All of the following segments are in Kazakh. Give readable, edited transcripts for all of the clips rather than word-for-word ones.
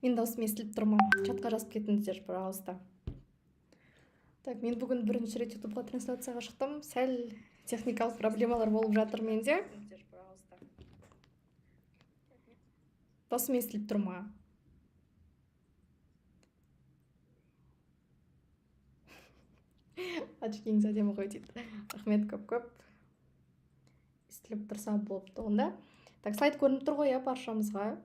Мен даусым естіліп тұр ма? Чатқа жазып кетіңіздер бір ауызда. Так, мен бүгін бірінші рет ютубқа трансляцияға шықтым. Сәл техникалық проблемалар болып жатыр менде. Даусым естіліп тұр ма? Очкиңіз әдемі ғой дейді. Рахмет көп. Естіліп тұрса болыпты онда. Так, слайд көрініп тұр ғой, баршамызға.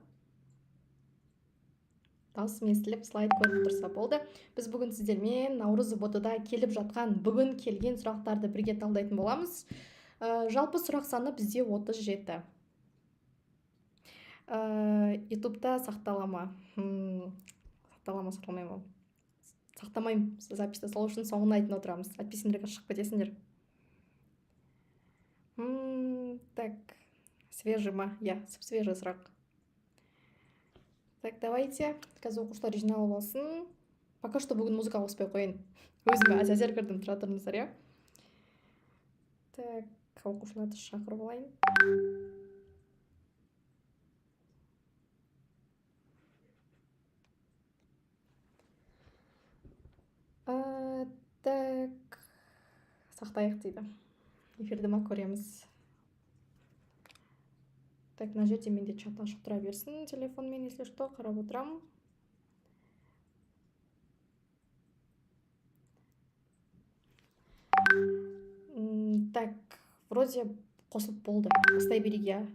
Даусым естіліп, слайд көрініп тұрса болды. Біз бүгін сіздермен Наурыз ботыда келіп жатқан, бүгін келген сұрақтарды бірге талдайтын боламыз. Жалпы сұрақ саны бізде 37. Ютубта сақталама. Сақталама. Сақтамайым записьті, сол үшін соңын айтын отырамыз. Әйтпесіндерге шығып кетесіңдер. Так, свежий ма? Свежий сұрақ. Так, давайте. Қазір оқушылар жиналып алсын. Пока что бүгін музыка қоспай қойын. Өзіме әзер кірдім, тұра тұрыңыздар, иә? Так, оқушыларды шақырып алайын. Так, сақтайық дейді. Эфирді ма көреміз. Так, мына жерде менде чат ашық тұра берсін. Телефонмен, если что, қарап отырам. Так, вроде қосылып болды. Бастай берейік, иә.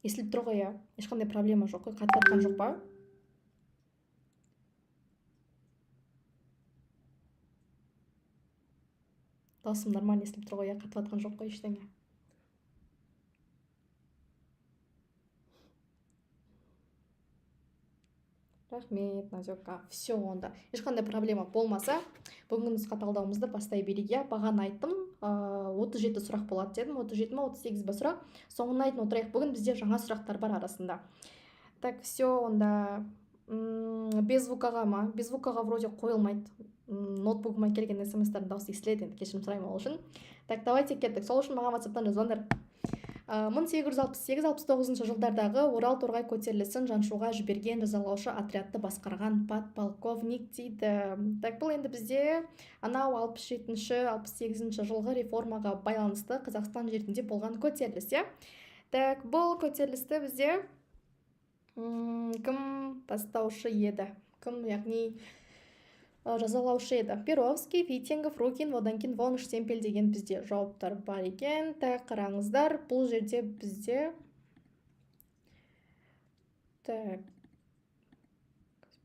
Естіліп тұр ғой, иә. Ешқандай проблема жоқ қой. Қатқан жоқ па? Даусым нормально естіліп тұр ғой, иә. Қатқан жоқ қой ештеңе. Рахмет, Назёка. Все онда. Ешқандай проблема болмаса, бүгінгі нұсқа талдауымызды бастай берейік, иә. Бағана айттым, 37 сұрақ болады дедім. 37 ма, 38 ба сұрақ. Соңын айтын отырайық. Бүгін бізде жаңа сұрақтар бар арасында. Так, все онда. Без звукаға ма? Без звукаға вроде қойылмайды. Ноутбугыма келген смс-тардың дауысы естіледі, енді кешірім сұраймын ол үшін. Так, давайте кеттік. Сол үшін маған WhatsApp-тан жазыңдар. 1868 жылдардағы Орал торғай көтерілісін жаншуға жіберген жазалаушы отрядты басқарған подполковник дейді. Так, бұл енді бізде анау 67-68 жылғы реформаға байланысты Қазақстан жерінде болған көтеріліс, иә? Так, бұл көтерілісті бізде кім бастаушы еді? Кім, яғни жазалаушы еді? Перовский, Витингов, Рукин, одан кейін фон Штемпель деген бізде жауаптар бар екен. Так, қараңыздар, бұл жерде бізде бір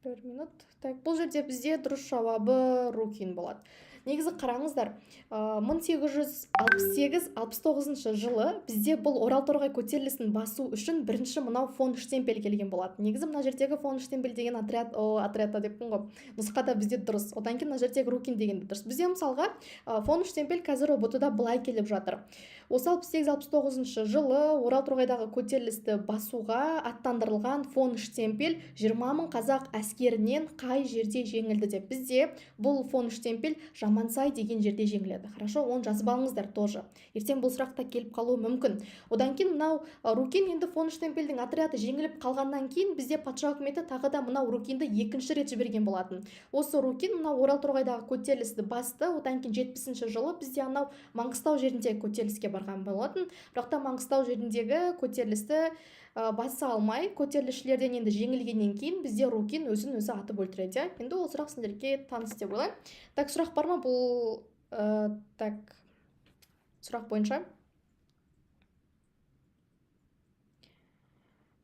минут. Так, бұл жерде бізде дұрыс жауабы Рукин болады. Негізі қараңыздар, 1868-69 жылы бізде бұл Орал торғай көтерілісін басу үшін бірінші мынау фон Штемпель келген болады. Негізі мына жердегі фон Штемпель деген отрядта деппін ғой. Нұсқада бізде дұрыс. Одан кейін мына жердегі Рукин деген дұрыс. Бізде мысалға фон Штемпель қазір ұбт-да былай келіп жатыр. Осы 68-69 жылы Орал торғайдағы көтерілісті басуға аттандырылған фон Штемпель 20 мың қазақ әскерінен қай жерде жеңілді деп. Бізде бұл фон Штемпель Жамансай деген жерде жеңіледі. Хорошо, оны жазып алыңыздар тоже. Ертең бұл сұрақта келіп қалуы мүмкін. Одан кейін мынау Рукин енді фон Штемпельдің отряды жеңіліп қалғаннан кейін бізде патша үкіметі тағы да мынау Рукинді екінші рет жіберген болатын. Осы Рукин мынау Орал торғайдағы көтерілісті басты. Одан кейін 70 жылы бізде анау Маңғыстау жеріндегі көтеріліске барған болатын. Бірақ та Маңғыстау жеріндегі көтерілісті баса алмай, көтерілісшілерден енді жеңілгеннен кейін бізде Рукин өзін өзі атып өлтіреді. Енді ол сұрақ сендерге таныс деп ойлаймын. Так, сұрақ бар ма бұл? Так, сұрақ бойынша.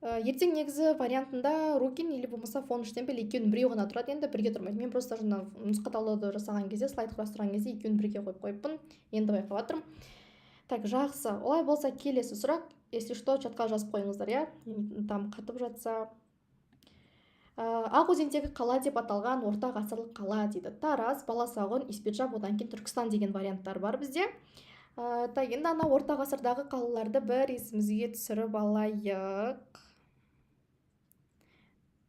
Ертең негізі вариантында Рукин или болмаса фон Штемпель екеуінің біреу ғана тұрады, енді бірге тұрмайды. Мен просто жаңа нұсқа талдауды жасаған кезде, слайд құрастырған кезде екеуін бірге қойыппын. Енді байқап жатырмын. Так, жақсы. Олай болса келесі сұрақ. Если что, чатқа жазып қойыңыздар, иә? Там қатып жатса. Ақөзендегі қала деп аталған орта ғасырлық қала дейді. Тараз, Баласағұн, Испиджаб, одан кейін Түркістан деген варианттар бар бізде. Так, енді ана орта ғасырдағы қалаларды бір есімізге түсіріп алайық.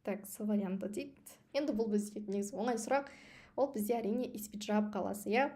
Так, с варианты дейді. Енді бұл бізде негізі оңай сұрақ. Ол бізде әрине Испиджаб қаласы, иә?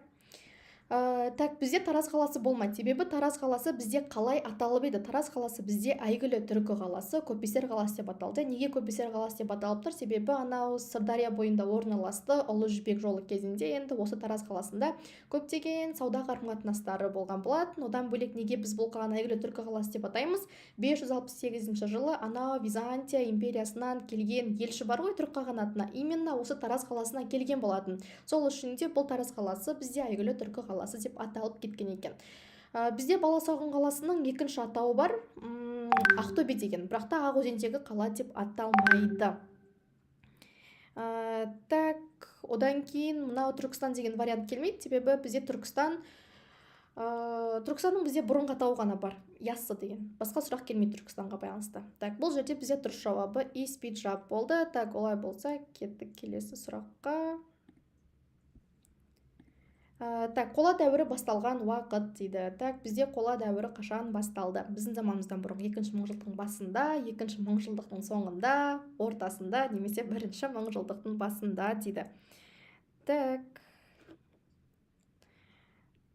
Так, бізде Тараз қаласы болмайды. Себебі Тараз қаласы бізде қалай аталып еді? Тараз қаласы бізде әйгілі түркі қаласы, Көпесер қаласы деп аталды. Неге Көпесер қаласы деп аталып тұр? Себебі анау Сырдария бойында орналасты. Ұлы Жібек жолы кезінде енді осы Тараз қаласында көптеген сауда қарым-қатынастары болған болатын. Одан бөлек неге біз бұл қаланы әйгілі түркі қаласы деп атаймыз? 568 жылы анау Византия империясынан келген елші бар ғой түрік қағанатына. Именно осы Тараз қаласына келген болатын. Сол үшін де бұл Тараз қаласы бізде әйгілі түркі қаласы деп аталып кеткен екен. Бізде Баласағұн қаласының екінші атауы бар, Ақтөбе деген, бірақ та Ақ-өзендегі қала деп аталмайды. Так, одан кейін мынау Түркістан деген вариант келмейді, себебі бізде Түркістанның бізде бұрынғы атауы ғана бар, Яссы деген. Басқа сұрақ келмейді Түркістанға байланысты. Так, бұл жерде бізде дұрыс жауабы Испиджаб болды. Так, олай болса, кеттік келесі сұраққа. Так, қола дәуірі басталған уақыт дейді. Так, бізде қола дәуірі қашан басталды? Біздің заманымыздан бұрын 2-ші мыңжылдықтың басында, 2-ші мыңжылдықтың соңында, ортасында, немесе 1-ші мыңжылдықтың басында дейді.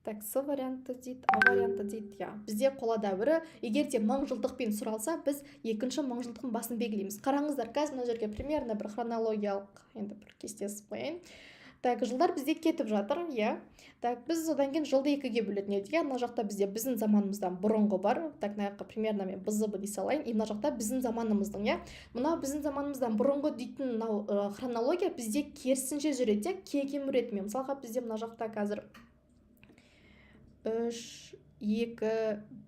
Так, С варианты дейді, А варианты дейді. Бізде қола дәуірі, егер де мыңжылдықпен сұралса, біз 2-ші мыңжылдықтың басын белгілейміз. Қараңыздар, қазір мына жерге примерно бір хронологиялық, енді бір кестесі қояйын. Так, жылдар бізде кетіп жатыр, иә. Так, біз одан кейін жылды 2-ге бөлетін едік. Мына жақта бізде біздің заманымыздан бұрынғы бар. Так, мына жаққа примерно мен БЗБ дей салайын. Мына жақта біздің заманымыздың, иә. Мынау біздің заманымыздан бұрынғы дейтін хронология бізде керісінше жүреді, кеге мүретімен. Мысалға бізде мына жақта қазір 3, 2,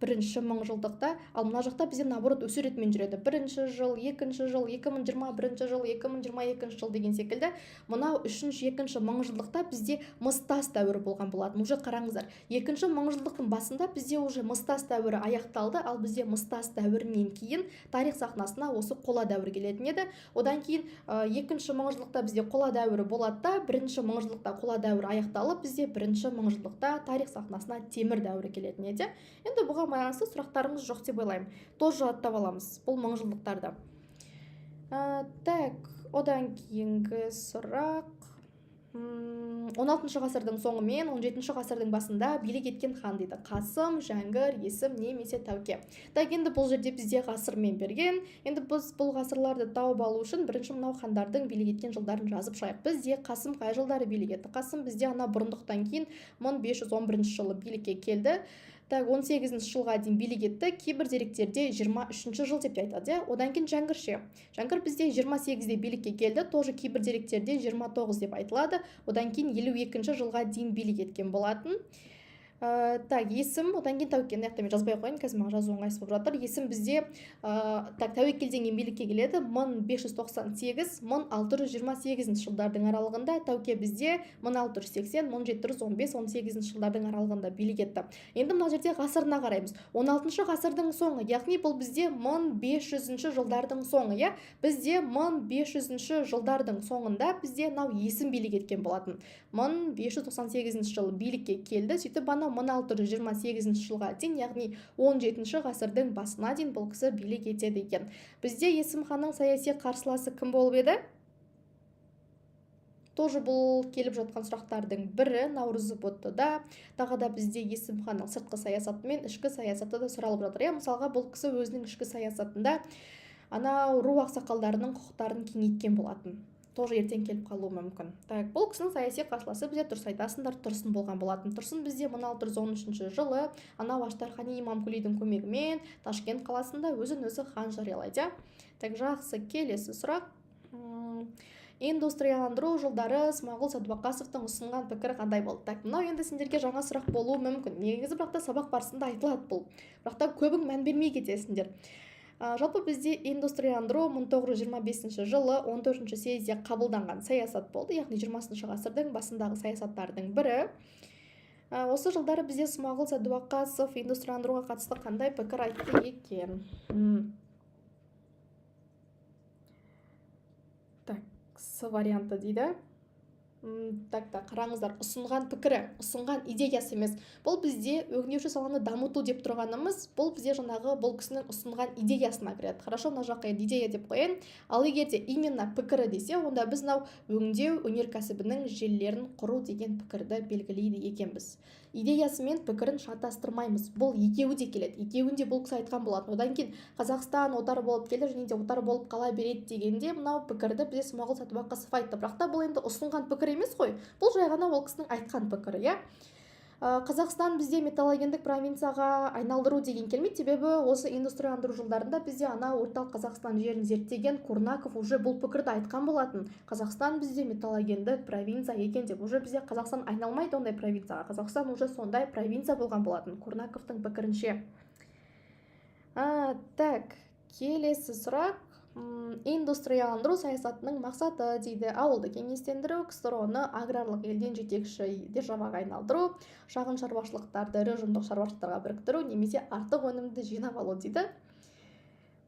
1-ші мыңжылдықта, ал мына жақта бізде наоборот өсу ретімен жүреді. 1-ші жыл, 2-ші жыл, 2021 жыл, 2022 жыл деген секілді. Мынау 3-ші, 2-ші мыңжылдықта бізде мыстас дәуірі болған болатын. Уже қараңыздар, 2-ші мыңжылдықтың басында бізде уже мыстас дәуірі аяқталды, ал бізде мыстас дәуірінен кейін тарих сахнасына осы қола дәуірі келетін еді. Одан кейін 2-ші мыңжылдықта бізде қола дәуірі болады да, 1-ші мыңжылдықта қола дәуірі аяқталып, бізде 1-ші мыңжылдықта тарих сахнасына темір дәуірі келетін. Енді бұған байланысты сұрақтарыңыз жоқ деп ойлаймын. Тоже аттап аламыз бұл мыңжылдықтарды. Так, одан кейінгі сұрақ. 16-шы ғасырдың соңы мен 17-ші ғасырдың басында билік еткен хан дейді. Қасым, Жәңгір, Есім, немесе Тәуке. Так, енді бұл жерде бізде ғасырмен берген. Енді біз бұл ғасырларды тауып алу үшін бірінші мынау хандардың билік еткен жылдарын жазып шығайық. Бізде Қасым қай жылдары билік етті? Қасым бізде ана бұрындықтан кейін 1511 жылы билікке келді. Так, 18-ші жылға дейін билік етті. Кейбір деректерде 23-ші жыл деп айтады. Одан кейін Жәңгір ше. Жәңгір бізде 28-де билікке келді. Тоже кейбір деректерде 29 деп айтылады. Одан кейін 52-ші жылға дейін билік еткен болатын. Так, Есім, одан кейін Тәуке. Мына жақта мен жазбай қойын, қазір маған жазу ыңғайсыз болып жатыр. Есім бізде Тәуекелден кейін билікке келеді 1598-1628 жылдардың аралығында. Тәуке бізде 1680-1715-18 жылдардың аралығында билік етті. Енді мына жерде ғасырына қараймыз. 16-шы ғасырдың соңы, яғни бұл бізде 1500-ші жылдардың соңы, иә? Бізде 1500-ші жылдардың соңында бізде мынау Есім билік еткен болатын. 1598 жылы билікке келді. Сөйтіп ана 1628 жылға дейін, яғни 17-ші ғасырдың басына дейін бұл кісі билік етеді екен. Бізде Есім ханның саяси қарсыласы кім болып еді? Тоже бұл келіп жатқан сұрақтардың бірі Наурызы Боттыда. Тағы да бізде Есім ханның сыртқы саясаты мен ішкі саясаты да сұралып жатыр. Мысалға бұл кісі өзінің ішкі саясатында анау ру ақсақалдарының құқықтарын кеңейткен болатын. Тоже ертең келіп қалуы мүмкін. Так, бұл кісінің саяси қарсыласы бізде дұрыс айтасыңдар, Тұрсын болған болатын. Тұрсын бізде 1613 жылы анау Аштархани Имамкулидің көмегімен Ташкент қаласында өзін-өзі хан жариялайды. Так, жақсы, келесі сұрақ. Индустрияландыру жылдары Смағұл Сәдуақасовтың ұсынған пікірі қандай болды? Так, мынау енді сендерге жаңа сұрақ болуы мүмкін. Негізі бірақ та сабақ барысында айтылады бұл. Бірақ та көбің мән бермей кетесіңдер. Жалпы бізде индустрияландыру 1925 жылы 14-ші съезде қабылданған саясат болды, яғни 20-ші ғасырдың басындағы саясаттардың бірі. Осы жылдары бізде Смағұл Сәдуақасов индустрияландыруға қатысты қандай пікір айтты екен? Так, С варианты дейді. Так, қараңыздар, ұсынған пікірі, ұсынған идеясы емес. Бұл бізде өңдеуші саланы дамыту деп тұрғанымыз, бұл бізде жаңағы бұл кісінің ұсынған идеясына кіреді. Хорошо, мына жаққа идея деп қояйын. Ал егер де именно пікірі десе, онда біз өңдеу өнеркәсібінің желілерін құру деген пікірді белгілейді екенбіз. идеясы мен пікірін шатастырмаймыз. Бұл екеуі де келеді. Екеуін де бұл кісі айтқан болатын. Одан кейін Қазақстан отар болып келді және де отар болып қала береді дегенде мынау пікірді бізде Смағұл Сәдуақасов айтты. Бірақ та бұл енді ұсынған пікір емес қой. Бұл жай ғана ол кісінің айтқан пікірі, иә. Қазақстан бізде металлогендік провинцияға айналдыру деген келмейді, себебі осы индустрияландыру жылдарында бізде ана орталық Қазақстан жерін зерттеген Курнаков уже бұл пікірді айтқан болатын. Қазақстан бізде металлогендік провинция екен деп. Уже бізде Қазақстан айналмайды ондай провинцияға. Қазақстан уже сондай провинция болған болатын Курнаковтың пікірінше. Так, келесі сұрақ. Индустрияландыру саясатының мақсаты дейді. Ауылды кеңестендіру, КСРО-ны аграрлық елден жетекші державаға айналдыру, шағын шаруашылықтарды ірі ұжымдық шаруашылықтарға біріктіру немесе артық өнімді жинап алу дейді.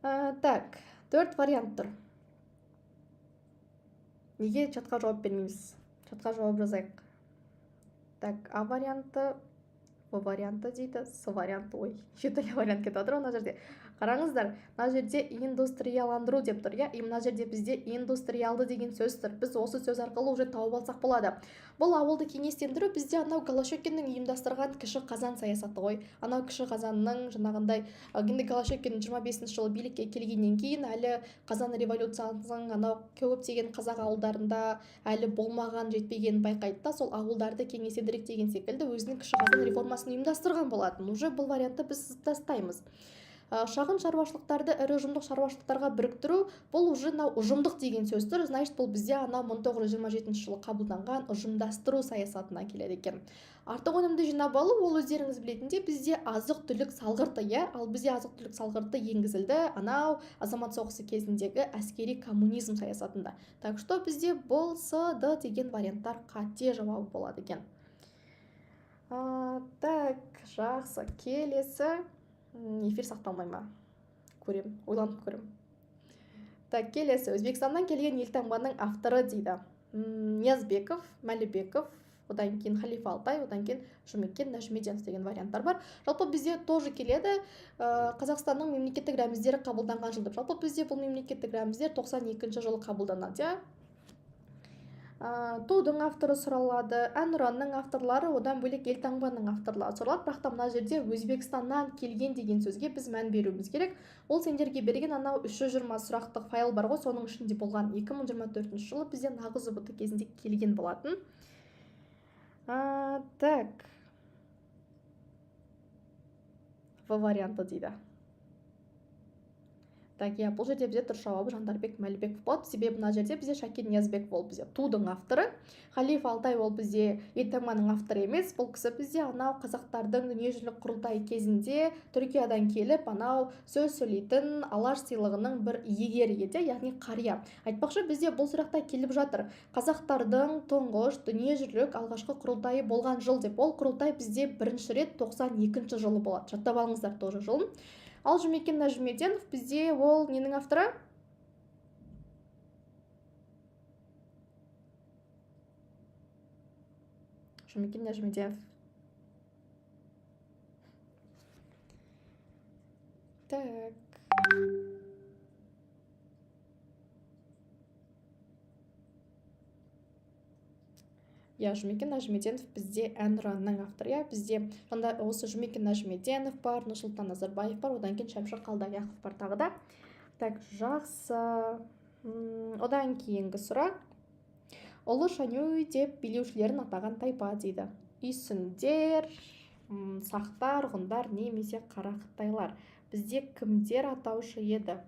Так, 4 вариант тұр. Неге чатқа жауап бермейміз? Чатқа жауап жазайық. Так, А варианты, В варианты дейді, С варианты, ой, жетілі вариант кетіп отыр мына жерде. Қараңыздар, мына жерде индустрияландыру деп тұр, иә? Мына жерде бізде индустриалды деген сөз тұр. Біз осы сөз арқылы уже тауып алсақ болады. Бұл ауылды кеңестендіру бізде анау Голощекиннің ұйымдастырған кіші қазан саясаты ғой. Анау кіші қазанның жаңағындай енді Голощекин 25 жылы билікке келгеннен кейін әлі қазан революциясының анау көптеген қазақ ауылдарында әлі болмаған, жетпегенін байқайды да, сол ауылдарды кеңестендірек деген секілді өзінің кіші қазан реформасын ұйымдастырған болатын. Уже бұл вариантты біз тастаймыз. Шағын шаруашылықтарды ірі ұжымдық шаруашылықтарға біріктіру, бұл уже ұжымдық деген сөз тұр. Значит, бұл бізде ана 1927 жылы қабылданған ұжымдастыру саясатына келеді екен. Артық өнімді жинап алу, ол өздеріңіз білетіндей бізде азық-түлік салғырты, иә? Ал бізде азық-түлік салғырты енгізілді анау азамат соғысы кезіндегі әскери коммунизм саясатында. Так что бізде бұл С, Д деген варианттар қате жауабы болады екен. Так, жақсы, келесі. Эфир сақталмай ма? Көрем, ойланып көрем. Так, келесі. Өзбекстаннан келген елтаңбаның авторы дейді. Ниязбеков, Мәлібеков, одан кейін Халифа Алтай, одан кейін Жұмекен Нәжімеденов деген варианттар бар. Жалпы бізде тоже келеді. Қазақстанның мемлекеттік рәміздері қабылданған жылды. Жалпы бізде бұл мемлекеттік рәміздер 92 жылы қабылданады, иә? Тудың авторы сұралады, әнұранның авторлары, одан бөлек елтаңбаның авторлары сұралады. Бірақ та мына жерде Өзбекстаннан келген деген сөзге біз мән беруіміз керек. Ол сендерге берген анау 320 сұрақтық файл бар ғой, соның ішінде болған 2024 жылы бізде нағыз ұбт кезінде келген болатын. Так, В варианты дейді. Так, иә, бұл жерде бізде дұрыс жауабы Жандарбек Мәлібеков болады. Себебі мына жерде бізде Шакен Ниязбеков ол бізде Тудың авторы, Халифа Алтай ол бізде елтаңбаның авторы емес. Бұл кісі бізде анау қазақтардың дүниежүзілік құрылтайы кезінде Түркиядан келіп, анау сөз сөйлейтін Алаш сыйлығының бір иегері еді, яғни қария. Айтпақшы, бізде бұл сұрақта келіп жатыр. Қазақтардың тұңғыш дүниежүзілік алғашқы құрылтайы болған жыл деп. Ол құрылтай бізде бірінші рет 92 жылы болады. Жаттап алыңыздар тоже жылын. Ал Жұмекен Нәжімеденов бізде ол ненің авторы? Жұмекен Нәжімеденов. Так. Я Жұмекен Нәжімеденов бізде әнұранның авторы. Бізде осы Жұмекен Нәжімеденов бар, Нұрсұлтан Назарбаев бар, одан кейін Шәмші Қалдаяқов бар тағы да. Так, жақсы. Одан кейінгі сұрақ. Ұлы Шанюй деп билеушілерін атаған тайпа дейді. Үйсіндер, сақтар, ғұндар немесе қарақытайлар. Бізде кімдер атаушы еді?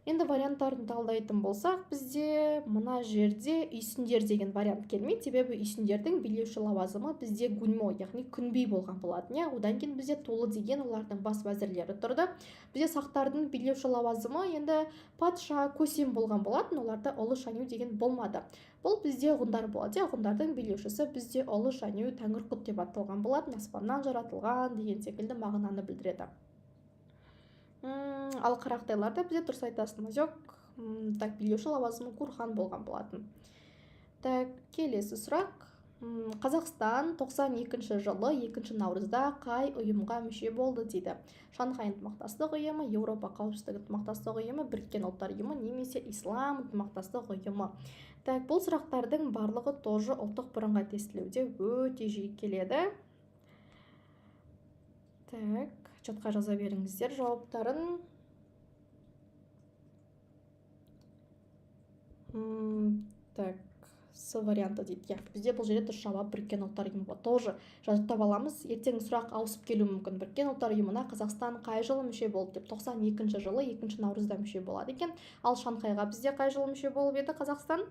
Енді варианттарын талдайтын болсақ, бізде мына жерде үйсіндер деген вариант келмейді, себебі үйсіндердің билеуші лауазымы бізде гуньмо, яғни күнби болған болатын. Одан кейін бізде Толы деген олардың бас уәзірлері тұрды. Бізде сақтардың билеуші лауазымы енді патша, көсем болған болатын, оларда Ұлы Шаню деген болмады. Бұл бізде ғұндар болады. Ғұндардың билеушісі бізде Ұлы Шаню Тәңірқұт деп аталған болатын, аспаннан жаратылған деген секілді мағынаны білдіреді. Ал қарақытайларда бізде дұрыс айтасың, жоқ. Так, билеуші лауазымы Курхан болған болатын. Так, келесі сұрақ. Қазақстан 92 жылы 2 наурызда қай ұйымға мүше болды дейді. Шанхай ынтымақтастық ұйымы, Еуропа қауіпсіздік ынтымақтастық ұйымы, Біріккен ұлттар ұйымы немесе Ислам ынтымақтастық ұйымы. Так, бұл сұрақтардың барлығы тоже ұлттық бірыңғай тестілеуде өте жиі келеді. Так, чатқа жаза беріңіздер жауаптарын. Так, С варианты дейді. Бізде бұл жерде дұрыс жауап біріккен ұлттар ұйымы болады. Тоже жазып аламыз. Ертең сұрақ ауысып келуі мүмкін. Біріккен ұлттар ұйымына Қазақстан қай жылы мүше болды деп. 92 жылы 2 наурызда мүше болады екен. Ал Шанхайға бізде қай жылы мүше болып еді Қазақстан?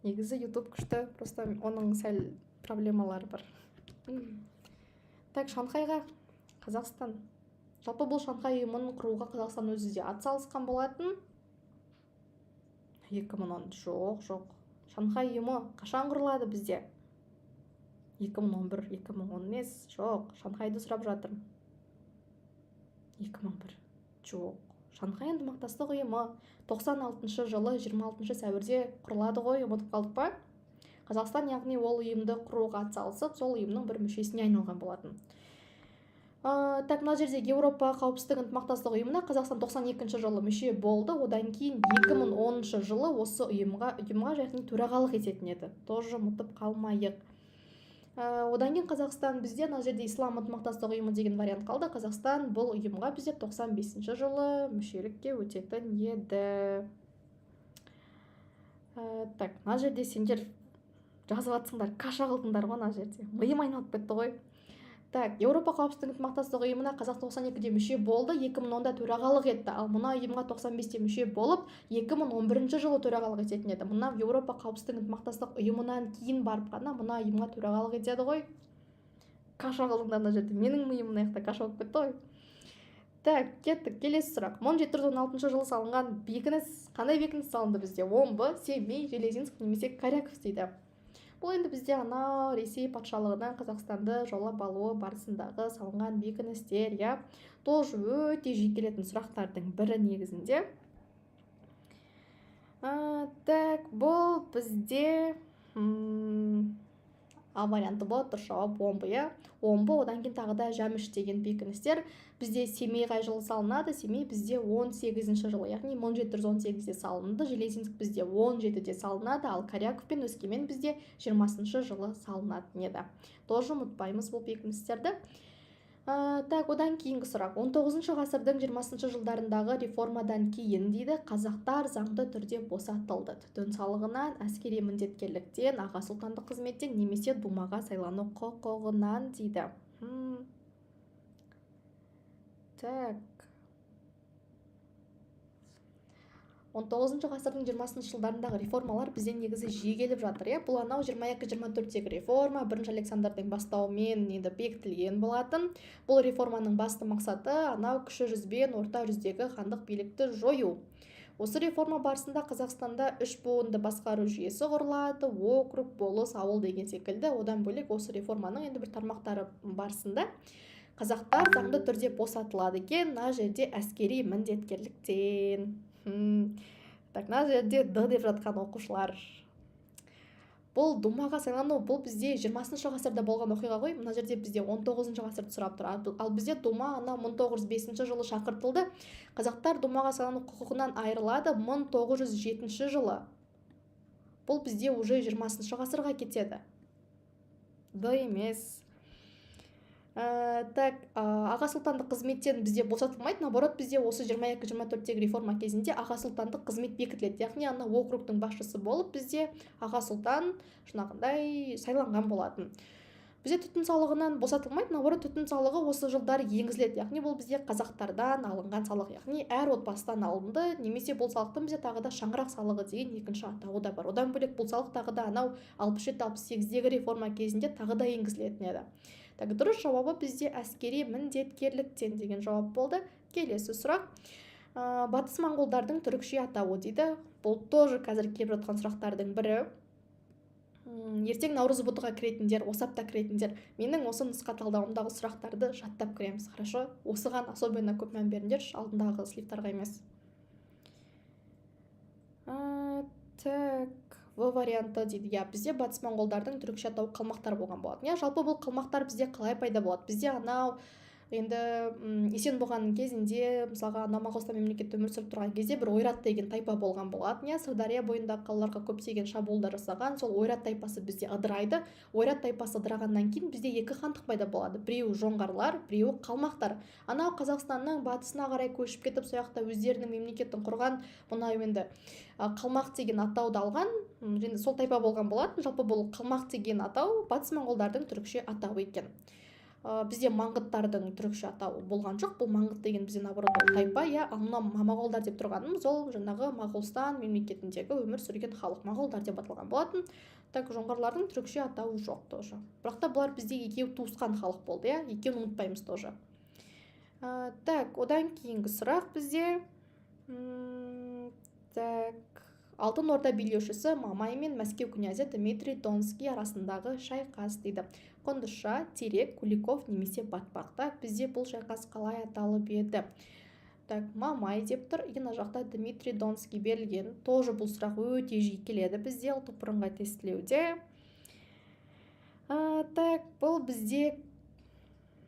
Негізі YouTube күшті, просто оның сәл проблемалары бар. Так, Шанхайға Қазақстан. Жалпы бұл Шанхай ұйымын құруға Қазақстан өзі де атсалысқан болатын. 2010 жоқ. Шанхай ұйымы қашан құрылады бізде? 2011, 2010 емес, жоқ. Шанхайды сұрап жатырмын. 2001, жоқ. Шанхай ынтымақтастық ұйымы 96 жылы 26 сәуірде құрылады ғой, ұмытып қалдық па? Қазақстан яғни ол ұйымды құруға атсалысып, сол ұйымның бір мүшесіне айналған болатын. Так, мына жерде Еуропа қауіпсіздік ынтымақтастық ұйымына Қазақстан 92 жылы мүше болды. Одан кейін 2010 жылы осы ұйымға яғни төрағалық ететін еді. Тоже ұмытып қалмайық. Одан кейін Қазақстан бізде мына жерде Ислам ынтымақтастық ұйымы деген вариант қалды. Қазақстан бұл ұйымға бізде 95 жылы мүшелікке өтетін еді. Так, мына жерде сендер жазып атсыңдар, каша қылдыңдар ғой мына жерде. Миым айналып кетті ғой. Так, Еуропа қауіпсіздік ынтымақтастық ұйымына Қазақстан 92-де мүше болды, 2010-да төрағалық етті. Ал мына ұйымға 95-те мүше болып, 2011 жылы төрағалық ететін еді. Мына Еуропа қауіпсіздік ынтымақтастық ұйымынан кейін барып қана мына ұйымға төрағалық етеді ғой. Каша қылдыңдар мына жерде. Менің миым мына жақта каша болып кетті ғой. Так, кеттік. Келесі сұрақ. 1716 жылы салынған бекініс, қандай бекініс салынды бізде? Омбы, Семей, Железинск немесе Коряков дейді. Бұл енді бізде ана Ресей патшалығынан Қазақстанды жаулап алуы барысындағы салынған бекіністер, я. Тоже өте жиі келетін сұрақтардың бірі негізінде. Так, бұл бізде А варианты болады, дұрыс жауап Омбы, я. Омбы, одан кейін тағы да Жәміш деген бекіністер. Бізде Семей қай жылы салынады? Семей бізде 18 жылы, яғни 1718-де салынды. Железинск бізде 17-де салынады, ал Коряков пен Өскемен бізде 20 жылы салынатын еді. Тоже ұмытпаймыз бұл бекіністерді. Так, одан кейінгі сұрақ. 19 ғасырдың 20 жылдарындағы реформадан кейін дейді, қазақтар заңды түрде босатылды. Түтін салығынан, әскери міндеткерліктен, аға сұлтандық қызметтен немесе думаға сайлану құқығынан дейді. Так. 19 ғасырдың 20 жылдарындағы реформалар бізден негізі жиі келіп жатыр. Бұл анау 22-24-тегі реформа, 1 Александрдың бастауымен енді бекітілген болатын. Бұл реформаның басты мақсаты анау кіші жүз бен орта жүздегі хандық билікті жою. Осы реформа барысында Қазақстанда 3 буынды басқару жүйесі құрылады, округ, болыс, ауыл деген секілді. Одан бөлек осы реформаның енді бір тармақтары барысында қазақтар заңды түрде босатылады екен, мына жерде әскери міндеткерліктен. Так, мына жерде Д деп жатқан оқушылар. Бұл думаға сайлану, бұл бізде 20 ғасырда болған оқиға ғой. Мына жерде бізде 19 ғасырды сұрап тұр. Ал бізде дума 1905 жылы шақыртылды. Қазақтар думаға сайлану құқығынан айырылады 1907 жылы. Бұл бізде уже 20 ғасырға кетеді. Д емес. Так, аға сұлтандық қызметтен бізде босатылмайды, наоборот бізде осы 22-24-тегі реформа кезінде аға сұлтандық қызмет бекітіледі. Яғни ана округтың басшысы болып бізде аға сұлтан шынағындай сайланған болатын. Бізде түтін салығынан босатылмайды, наоборот түтін салығы осы жылдары енгізіледі. Яғни бұл бізде қазақтардан алынған салық, яғни әр отбасыдан алынды, немесе бұл салықтың бізде тағы да шаңырақ салығы деген екінші атауы да бар. Одан бөлек бұл салық тағы да анау 67-68-дегі реформа кезінде тағы да енгізілетін еді. Так, дұрыс жауабы бізде әскери міндеткерліктен деген жауап болды. Келесі сұрақ. Батыс моңғолдардың түрікше атауы дейді. Бұл тоже қазір келіп жатқан сұрақтардың бірі. Ертең наурыз бұтыға кіретіндер, осы апта кіретіндер, менің осы нұсқа талдауымдағы сұрақтарды жаттап кіреміз, хорошо? Осыған особенно көп мән беріңдер, алдындағы слифтарға емес. Так, В варианты дейді. Бізде батыс моңғолдардың түрікше атауы қалмақтар болған болады. Жалпы бұл қалмақтар бізде қалай пайда болады? Бізде анау енді есен болған кезінде мысалға ана Моғолстан мемлекетте өмір сүріп тұрған кезде бір ойрат деген тайпа болған болатын, иә, Сырдария бойындағы қалаларға көптеген шабуылдар жасаған. Сол ойрат тайпасы бізде ыдырайды. Ойрат тайпасы ыдырағаннан кейін бізде екі хандық пайда болады. Біреуі жоңғарлар, біреуі қалмақтар. Анау Қазақстанның батысына қарай көшіп кетіп, сол жақта өздерінің мемлекетін құрған, мынау енді қалмақ деген атауды алған, және сол тайпа болған болатын. Жалпы бұл қалмақ деген атау батыс моңғолдардың түрікше атауы екен. Бізде маңғыттардың түрікше атауы болған жоқ. Бұл маңғыт деген бізде наоборот тайпа, иә. Ал мына моғолдар деп тұрғанымыз ол жаңағы Моғолстан мемлекетіндегі өмір сүрген халық, моғолдар деп аталған болатын. Так, жоңғарлардың түрікше атауы жоқ тоже. Бірақ та бұлар бізде екеуі туысқан халық болды, иә. Екеуін ұмытпаймыз тоже. Так, одан кейінгі сұрақ бізде Алтын Орда билеушісі Мамай мен Мәскеу князі Дмитрий Донский арасындағы шайқас дейді. Қондырша, Терек, Куликов немесе Батпақ. Так, бізде бұл шайқас қалай аталып еді? Так, Мамай деп тұр, ана жақта Дмитрий Донский берілген. Тоже бұл сұрақ өте жиі келеді бізде ұлттық бірыңғай тестілеуде. Так, бұл бізде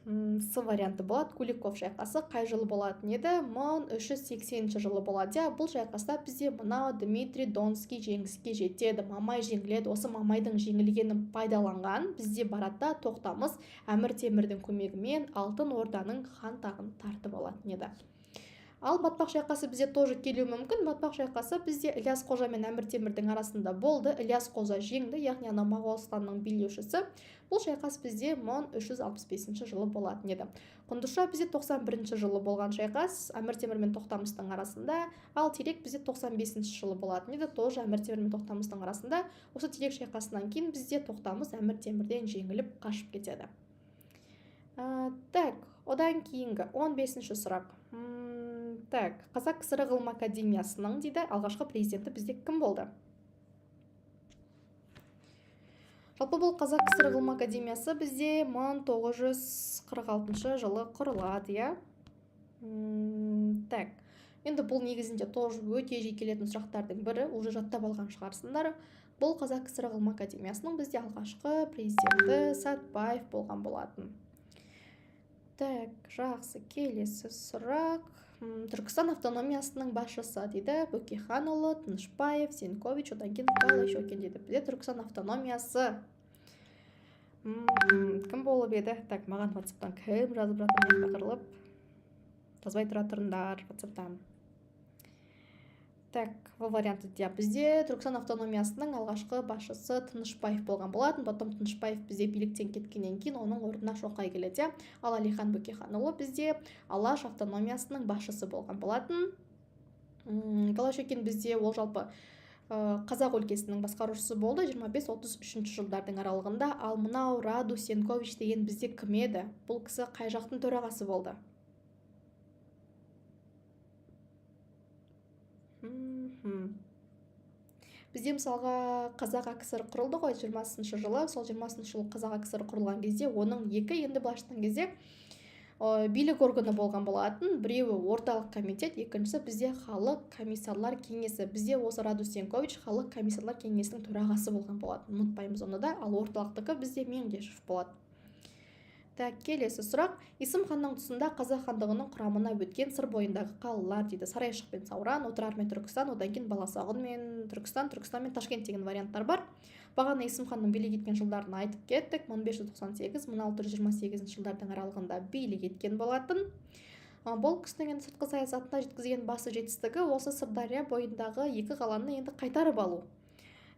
С варианты болады. Куликов шайқасы қай жылы болатын еді? 1380 жылы болады. Бұл шайқаста бізде мынау Дмитрий Донский жеңіске жетеді. Мамай жеңіледі. Осы Мамайдың жеңілгенін пайдаланған бізде баратта Тоқтамыс Әмір Темірдің көмегімен Алтын Орданың хан тағын тартып алатын еді. Ал Батпақ шайқасы бізде тоже келуі мүмкін. Батпақ шайқасы бізде Ілияс Қожа мен Әмір Темірдің арасында болды. Ілияс Қожа жеңді, яғни ана Моғолстанның билеушісі. Бұл шайқас бізде 1365 жылы болатын еді. Қондырша бізде 91 жылы болған шайқас Әмір Темір мен Тоқтамыстың арасында. Ал Терек бізде 95 жылы болатын еді. Тоже Әмір Темір мен Тоқтамыстың арасында. Осы Терек шайқасынан кейін бізде Тоқтамыс Әмір Темірден жеңіліп қашып кетеді. Так, одан кейінгі 15-ші сұрақ. Так, Қазақ КСР ғылым академиясының дейді алғашқы президенті бізде кім болды? Жалпы бұл Қазақ КСР ғылым академиясы бізде 1946 жылы құрылады, иә. Так, енді бұл негізінде тоже өте жиі келетін сұрақтардың бірі, уже жаттап алған шығарсыңдар. Бұл Қазақ КСР ғылым академиясының бізде алғашқы президенті Сәтбаев болған болатын. Так, жақсы, келесі сұрақ. Түркістан автономиясының басшысы дейді. Бөкейханұлы, Тынышбаев, Сенкович, одан кейін Голощекин дейді. Бізде Түркістан автономиясы кім болып еді? Так, маған WhatsApp-тан кім жазып жатыр, мен тақырылып. Жазбай тұра тұрыңдар WhatsApp-тан. Так, варианты де бізде Түркістан автономиясының алғашқы басшысы Тынышбаев болған болатын. Потом Тынышбаев бізде биліктен кеткеннен кейін оның орнына Шоқай келеді. Ал Әлихан Бөкейханұлы бізде Алаш автономиясының басшысы болған болатын. Голощекин бізде ол жалпы Қазақ өлкесінің басқарушысы болды 25-33 жылдардың аралығында. Ал мынау Раду Сенкович деген бізде кім еді? Бұл кісі қай жақтың төрағасы болды? Бізде мысалға Қазақ АКСР құрылды ғой 20-шы жылы. Сол 20-шы жылы Қазақ АКСР құрылған кезде оның екі енді былайшытқан кезде билік органы болған болатын. Біреуі орталық комитет, екіншісі бізде халық комиссарлар кеңесі. Бізде осы Раду Сенкович халық комиссарлар кеңесінің төрағасы болған болатын. Ұмытпаймыз оны да. Ал орталықтығы бізде Меңдешев болады. Так, келесі сұрақ. Есім ханның тұсында Қазақ хандығының құрамына өткен сыр бойындағы қалалар дейді. Сарайшық пен Сауран, Отырар мен Түркістан, одан кейін Баласағұн мен Түркістан, Түркістан мен Ташкент деген варианттар бар. Бағана Есім ханның билік еткен жылдарын айтып кеттік. 1598-1628 жылдардың аралығында билік еткен болатын. Бұл кісінің сыртқы саясатына жеткізген басы жетістігі осы Сырдария бойындағы екі қаланы енді қайтарып алу.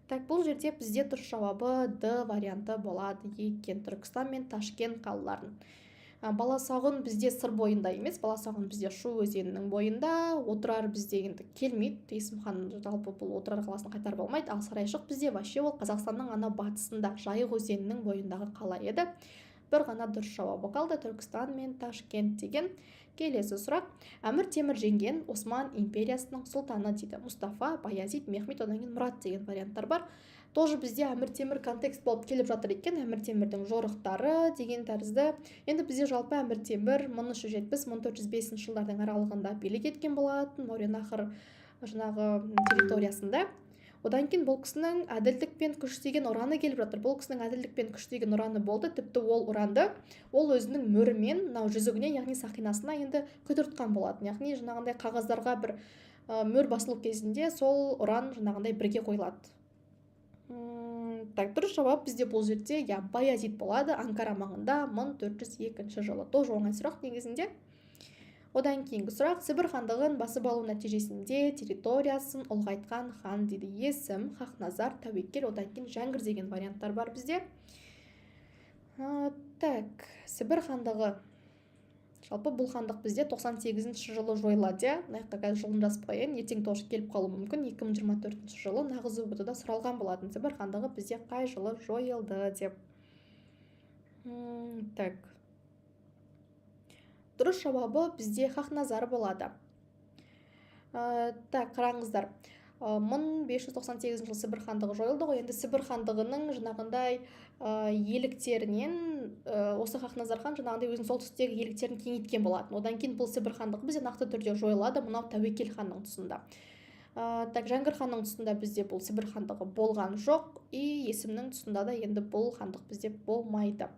Так, бұл жерде бізде дұрыс жауабы Д варианты болады екен. Түркістан мен Ташкент қалаларын. Баласағұн бізде сыр бойында емес, Баласағұн бізде Шу өзенінің бойында, Отырар бізде енді келмейді. Есім хан жалпы бұл Отырар қаласын қайтарып алмайды. Ал Сарайшық бізде вообще ол Қазақстанның ана батысында, Жайық өзенінің бойындағы қала еді. Бір ғана дұрыс жауабы қалды, Түркістан мен Ташкент деген. Келесі сұрақ. Әмір Темір жеңген Осман империясының сұлтаны дейді. Мұстафа, Баязид, Мехмет, одан кейін Мұрат деген варианттар бар. Тоже бізде Әмір Темір контекст болып келіп жатыр екен. Әмір Темірдің жорықтары деген тәрізді. Енді бізде жалпы Әмір Темір 1370-1405 жылдардың аралығында билік еткен болатын. Мауреннахр жаңағы территориясында. Одан кейін бұл кісінің әділдік пен күш деген ұраны келіп жатыр. Бұл кісінің әділдік пен күш деген ұраны болды. Тіпті ол ұранды ол өзінің мөрімен мынау жүзігіне, яғни сақинасына енді құйдыртқан болатын. Яғни жаңағындай қағаздарға бір мөр басылу кезінде сол ұран жаңағындай бірге қойылады. Так, дұрыс жауап бізде бұл жерде Баязид болады. Анкара маңында 1402 жылы. Тоже оңай сұрақ негізінде. Одан кейінгі сұрақ: Сібір хандығын басып алу нәтижесінде территориясын ұлғайтқан хан дейді. Есім, Хақназар, Тәуекел, одан кейін Жәңгір деген варианттар бар бізде. Так, Сібір хандығы. Жалпы бұл хандық бізде 98 жылы жойылады. Қазір жылын жазып қояйын, ертең тоже келіп қалуы мүмкін. 2024 жылы нағыз УБТ-да сұралған болатын. Сібір хандығы бізде қай жылы жойылды деп. Так. Дұрыс жауабы бізде Хақназар болады. Так, қараңыздар. 1598 жылы Сібір хандығы жойылды ғой. Енді Сібір хандығының жаңағындай иеліктерінен осы Хақназар хан жаңағындай өзінің солтүстіктегі иеліктерін кеңейткен болатын. Одан кейін бұл Сібір хандығы бізде нақты түрде жойылады, мынау Тәуекел ханның тұсында. Так, Жәңгір ханның тұсында бізде бұл Сібір хандығы болған жоқ, и Есімнің тұсында да енді бұл хандық бізде болмайды.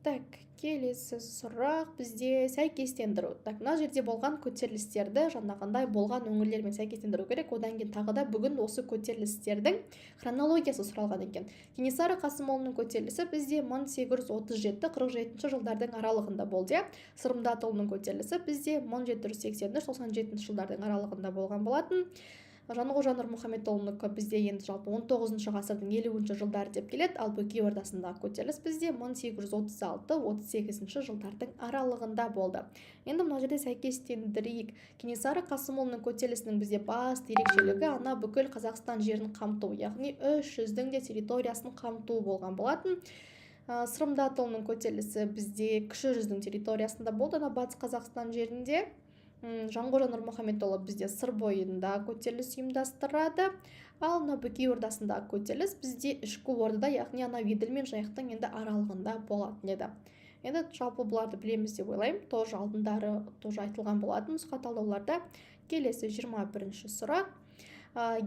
Так, келесі сұрақ бізде сәйкестендіру. Так, мына жерде болған көтерілістерді жаңағындай болған өңірлермен сәйкестендіру керек. Одан кейін тағы да бүгін осы көтерілістердің хронологиясы сұралған екен. Кенесары Қасымұлының көтерілісі бізде 1837-47 жылдардың аралығында болды. Сырымдатұлының көтерілісі бізде 1783-97 жылдардың аралығында болған болатын. Жанғожа Нұрмұхамедұлынікі бізде енді жалпы 19 ғасырдың 50 жылдары деп келеді, ал Бөкей Ордасындағы көтеріліс бізде 1836-38 жылдардың аралығында болды. Енді мына жерде сәйкестендірейік. Кенесары Қасымұлының көтерілісінің бізде басты ерекшелігі ана бүкіл Қазақстан жерін қамту, яғни 300-дің де территориясын қамту болған болатын. Сырымдатұлының көтерілісі бізде Кіші жүздің территориясында болды, ана батыс Қазақстан жерінде. Жанғожа Нұрмұхамедұлы бізде сыр бойында көтеріліс ұйымдастырады, ал Бөкей Ордасындағы көтеріліс бізде ішкі ордада, яғни ана Еділ мен Жайықтың енді аралығында болатын еді. Енді жалпы бұларды білеміз деп ойлаймын, тоже алдындары тоже айтылған болатын нұсқа талдауларда. Келесі 21-ші сұрақ: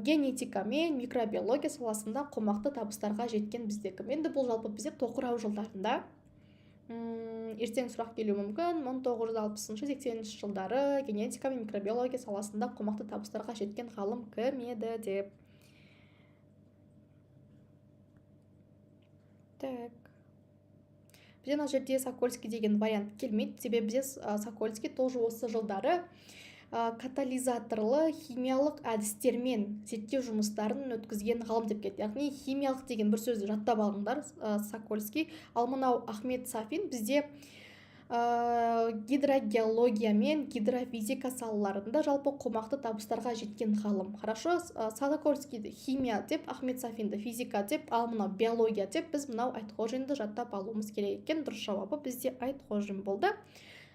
генетика мен микробиология саласында қомақты табыстарға жеткен бізде кім? Енді бұл жалпы бізде тоқырау жылдарында. Ертең сұрақ келуі мүмкін. 1960-80 жылдары генетика мен микробиология саласында қомақты табыстарға жеткен ғалым кім еді деп. Так. Бізде мына жерде Сокольский деген вариант келмейді. Себебі бізде Сокольский тоже осы жылдары катализаторлы химиялық әдістермен зерттеу жұмыстарын өткізген ғалым деп кетті. Яғни химиялық деген бір сөзді жаттап алыңдар, Сокольский. Ал мынау Ахмет Сафин бізде гидрогеология мен гидрофизика салаларында жалпы қомақты табыстарға жеткен ғалым. Хорошо, Сокольскийді химия деп, Ахмет Сафинді физика деп, ал мынау биология деп, біз мынау Айтқожинді жаттап алуымыз керек екен. Дұрыс жауабы бізде Айтқожин болды.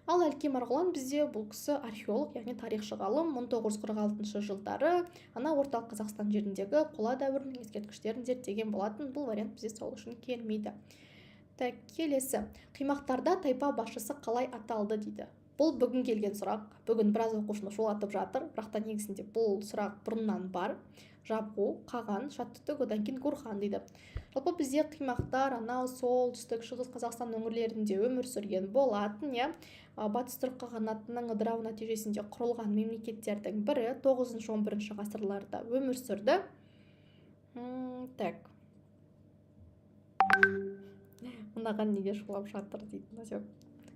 Ал Әлкей Марғұлан бізде бұл кісі археолог, яғни тарихшы ғалым. 1946 жылдары ана орталық Қазақстан жеріндегі қола дәуірінің ескерткіштерін зерттеген болатын. Бұл вариант бізде сол үшін келмейді. Так, келесі: қимақтарда тайпа басшысы қалай аталды дейді. Бұл бүгін келген сұрақ. Бүгін біраз оқушыны шулатып жатыр, бірақ та негізінде бұл сұрақ бұрыннан бар. Жабғу, Қаған, Шаттүтік, одан кейін Гурхан дейді. Жалпы бізде қимақтар анау солтүстік шығыс Қазақстан өңірлерінде өмір сүрген болатын, Батыс түрік қағанатының ыдырауы нәтижесінде құрылған мемлекеттердің бірі 9-11 ғасырларда өмір сүрді. Так. Мынаған неге шулап жатыр дейді.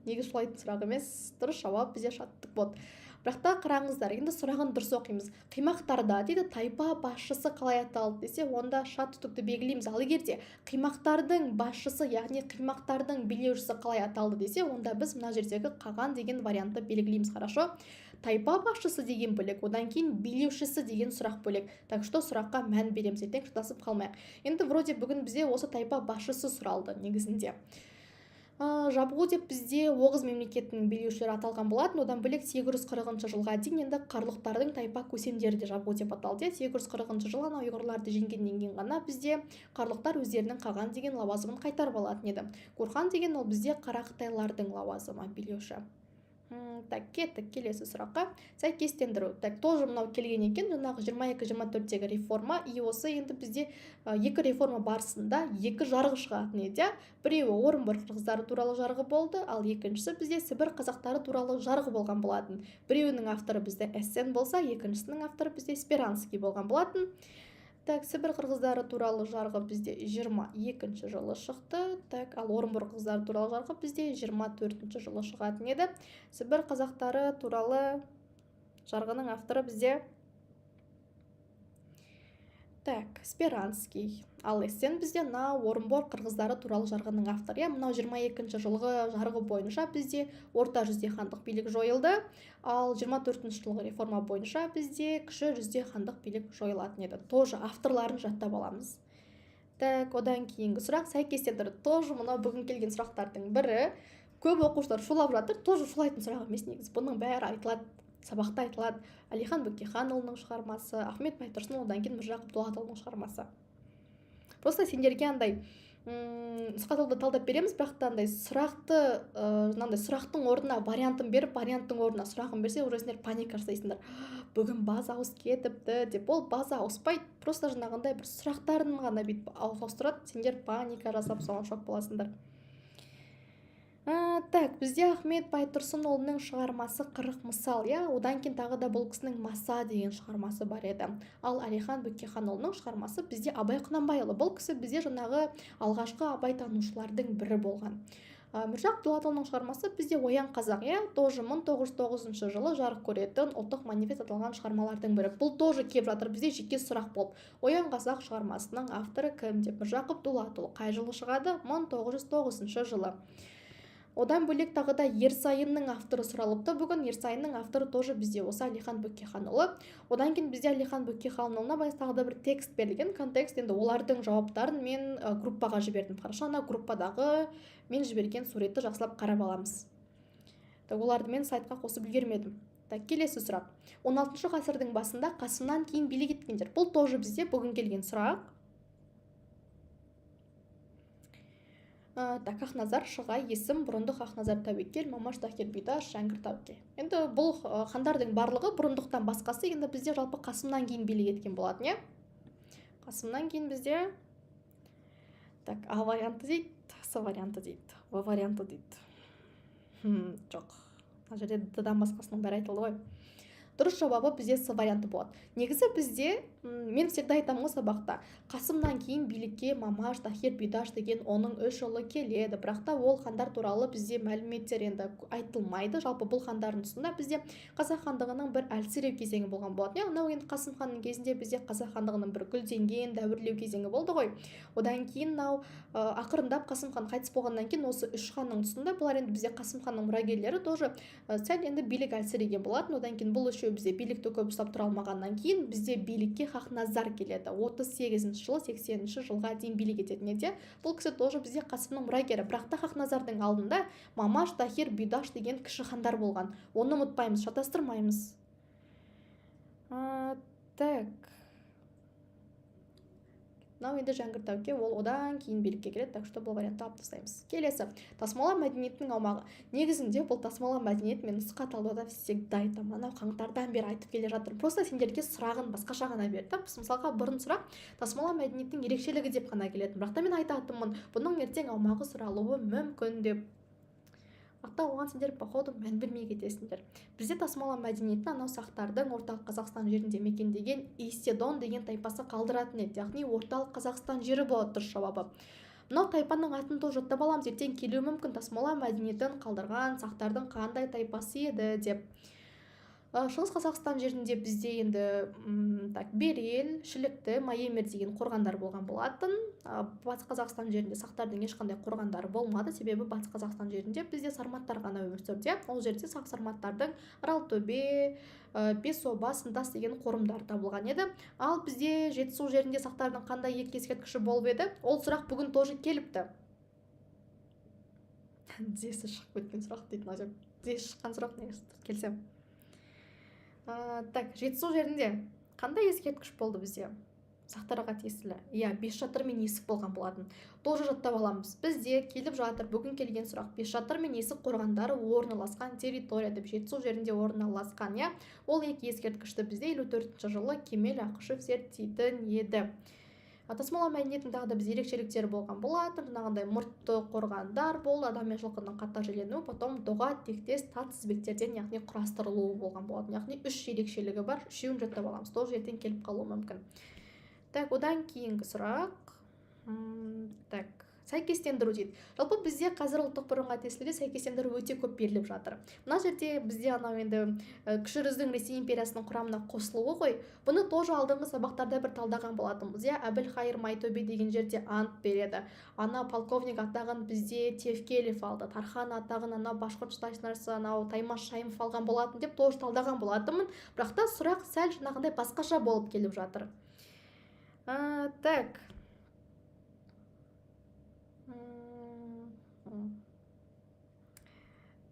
Неге шулайтын сұрақ емес, дұрыс жауап бізде Шаттық болды. Бірақ та қараңыздар, енді сұрағын дұрыс оқимыз. Қимақтарда дейді тайпа басшысы қалай аталды десе, онда Шаттүтікті белгілейміз. Ал егер де қимақтардың басшысы, яғни қимақтардың билеушісі қалай аталды десе, онда біз мына жердегі Қаған деген вариантты белгілейміз. Хорошо? Тайпа басшысы деген бөлек, одан кейін билеушісі деген сұрақ бөлек. Так что сұраққа мән береміз, ертең шатасып қалмайық. Енді вроде бүгін бізде осы тайпа басшысы сұралды негізінде. Жабғу деп бізде Оғыз мемлекетінің билеушілері аталған болатын. Одан бөлек 840 жылға дейін енді қарлұқтардың тайпа көсемдері де Жабғу деп аталды. 840 жылы ұйғырларды жеңгеннен кейін ғана бізде қарлұқтар өздерінің Қаған деген лауазымын қайтарып алатын еді. Гурхан деген ол бізде Қарақытайлардың лауазымы билеуші. Так, кеттік келесі сұраққа. Сәйкестендіру. Так, тоже мынау келген екен, жаңағы 22-24-тегі реформа. И осы енді бізде екі реформа барысында екі жарғы шығатын еді. Біреуі Орынбор қырғыздары туралы жарғы болды, ал екіншісі бізде Сібір қазақтары туралы жарғы болған болатын. Біреуінің авторы бізде Эссен болса, екіншісінің авторы бізде Сперанский болған болатын. Так, Сібір қырғыздары туралы жарғы бізде 22-ші жылы шықты. Так, ал Орынбор қырғыздары туралы жарғы бізде 24-ші жылы шығатын еді. Сібір қазақтары туралы жарғының авторы бізде так, Сперанский. Ал Эссен бізде Орынбор қырғыздары туралы жарғының авторы. Мынау 22-ші жылғы жарғы бойынша бізде орта жүзде хандық билік жойылды, ал 24-ші жылғы реформа бойынша бізде кіші жүзде хандық билік жойылатын еді. Тоже авторларын жаттап аламыз. Так, одан кейінгі сұрақ сәйкестендіру. Тоже мынау бүгін келген сұрақтардың бірі. Көп оқушылар шулап жатыр, тоже шулайтын сұрақ емес негізі. Бұның бәрі айтылады, сабақта айтылады. Әлихан Бөкейханұлының шығармасы, Ахмет Байтұрсын, одан кейін Міржақып Дулатұлының шығармасы. Просто сендерге андай нұсқатылды талдап береміз, бірақ та андай сұрақтың орнына вариантын беріп, варианттың орнына сұрағын берсе, уже сендер паника жасайсыңдар. Бүгін база ауысып кетіпті деп. Ол база ауыспайды, просто жаңағындай бір сұрақтарын ғана бүйтіп ауыстырады, сендер паника жасап соған шок боласыңдар. Так, бізде Ахмет Байтұрсынұлының шығармасы 40 мысал, одан кейін тағы да бұл кісінің Маса деген шығармасы бар еді. Ал Әлихан Бөкейханұлының шығармасы бізде Абай Құнанбайұлы. Бұл кісі бізде жаңағы алғашқы абай танушылардың бірі болған. Міржақып Дулатұлының шығармасы бізде Оян қазақ, тоже 1909 жылы жарық көретін ұлттық манифест аталған шығармалардың бірі. Бұл тоже келіп жатыр бізде жеке сұрақ болып. Оян қазақ шығармасының авторы кім деп? Міржақып Дулатұлы. Қай жылы шығады? 1909 жылы. Одан бөлек тағы да Ерсайынның авторы сұралыпты. Бүгін Ерсайынның авторы тоже бізде осы Әлихан Бөкейханұлы. Одан кейін бізде Әлихан Бөкейханұлына байланысты тағы да бір текст берілген. Контекст енді олардың жауаптарын мен группаға жібердім. Қарашы, ана группадағы мен жіберген суретті жақсылап қарап аламыз. Оларды мен сайтқа қосып үлгермедім. Келесі сұрақ. 16 ғасырдың басында Қасымнан кейін билік еткендер. Бұл тоже бізде бүгін келген сұрақ. Так, Ақназар, Шығай, Есім, Бұрындық, Ақназар, Тәуекел, Мамаш, Тахир, Бидаш, Жәңгір, Тәуке. Енді бұл хандардың барлығы Бұрындықтан басқасы енді бізде жалпы Қасымнан кейін билік еткен болатын, Қасымнан кейін бізде так, А варианты дейді, С варианты дейді, В варианты дейді. Жоқ, мына жерде Д-дан басқасының бәрі айтылды ғой. Дұрыс жауабы бізде С варианты болады. Негізі бізде, мен всегда айтамын ғой сабақта, Қасымнан кейін билікке Мамаш, Тахир, Бидаш деген оның 3 ұлы келеді. Бірақ та ол хандар туралы бізде мәліметтер енді айтылмайды. Жалпы бұл хандардың тұсында бізде Қазақ хандығының бір әлсіреу кезеңі болған болатын. Мынау енді Қасым ханның кезінде бізде Қазақ хандығының бір гүлденген, дәуірлеу кезеңі болды ғой. Одан кейін ақырындап Қасым хан қайтыс болғаннан кейін осы 3 ханның тұсында бұлар енді бізде Қасым ханның мұрагерлері тоже сәл енді билік әлсіреген болатын. Одан кейін бұл үшеу бізде билікті көп ұстап тұра алмағаннан кейін бізде билікке Хақназар келеді. 38 жылы 80 жылға дейін билік ететін еді. Бұл кісі тоже бізде Қасымның мұрагері. Бірақ та Хақназардың алдында Мамаш, Тахир, Бидаш деген кіші хандар болған. Оны ұмытпаймыз, шатастырмаймыз. Так. Мынау енді Жәңгір Тәуке, ол одан кейін билікке келеді, так что бұл вариантты алып тастаймыз. Келесі, тасмала мәдениетінің аумағы. Негізінде бұл тасмала мәдениет мен нұсқа талдауда всегда айтамын. Анау қаңтардан бері айтып келе жатырмын. Просто сендерге сұрағын басқаша ғана берді. Мысалға бұрын сұрақ тасмала мәдениеттің ерекшелігі деп қана келетін. Бірақ та мен айтатынмын, бұның ертең аумағы сұралуы мүмкін деп. Оған сендер походу мән бермей кетесіңдер. Бізде тасмала мәдениетін анау сақтардың орталық Қазақстан жерінде мекендеген Истедон деген тайпасы қалдыратын еді. Яғни орталық Қазақстан жері болады дұрыс жауабы. Мынау тайпаның атын тоже жаттап аламыз, ертең келуі мүмкін тасмала мәдениетін қалдырған сақтардың қандай тайпасы еді деп. Шығыс Қазақстан жерінде бізде енді Берел, Шілікті, Майемер деген қорғандар болған болатын. Батыс Қазақстан жерінде сақтардың ешқандай қорғандары болмады, себебі Батыс Қазақстан жерінде бізде сарматтар ғана өмір сүрді. Ол жерде сақ сарматтардың Аралтөбе, Бесоба, Сындас деген қорымдар табылған еді. Ал бізде Жетісу жерінде сақтардың қандай ескерткіші болып еді? Ол сұрақ бүгін тоже келіпті. Десі шығып кеткен сұрақ дейді. Десі шыққан сұрақ не келсем. Так, Жетісу жерінде қандай ескерткіш болды бізде? сақтарға тиесілі. Иә, Бесшатыр мен Есік болған болатын. Тоже жаттап аламыз. Бізде келіп жатыр, бүгін келген сұрақ. Бесшатыр мен Есік қорғандары орналасқан территория деп, Жетісу жерінде орналасқан, иә. Ол екі ескерткішті бізде 54 жылы Кемел Ақышев зерттейтін еді. Тасмалау мәдениетінің тағы да біз ерекшеліктері болған болатын. Жаңағындай мұртты қорғандар болды, адам мен жылқының қатар жерленуі, потом доға, тектес, тат тізбектерден, яғни құрастырылуы болған болатын. Яғни үш ерекшелігі бар, үшеуін жаттап аламыз. Тоже ертең келіп қалуы мүмкін. Так, одан кейінгі сұрақ. Так, сәйкестендіру дейді. Жалпы бізде қазір ұлттық бірыңғай тестілеуде сәйкестендіру өте көп беріліп жатыр. Мына жерде бізде анау енді кіші жүздің Ресей империясының құрамына қосылуы ғой. Бұны тоже алдыңғы сабақтарда бір талдаған болатынбыз. Иә, Әбілхайыр Майтөбе деген жерде ант береді. Ана полковник атағын бізде Тевкелев алды. Тархан атағын анау Башқұртстан анау Таймас Шаймов алған болатын деп тоже талдаған болатынмын. Бірақ та сұрақ сәл жаңағындай басқаша болып келіп жатыр. Так.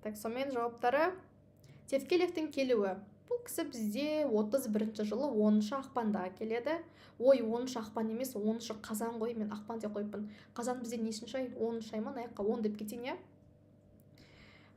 Так, сонымен жауаптары. Тевкелевтің келуі. Бұл кісі бізде 31 жылы 10 ақпанда келеді. Ой, 10 ақпан емес, 10 қазан ғой, мен ақпан деп қойыппын. Қазан бізде нешінші ай? 10 ай ма, аяққа 10 деп кетейін, иә?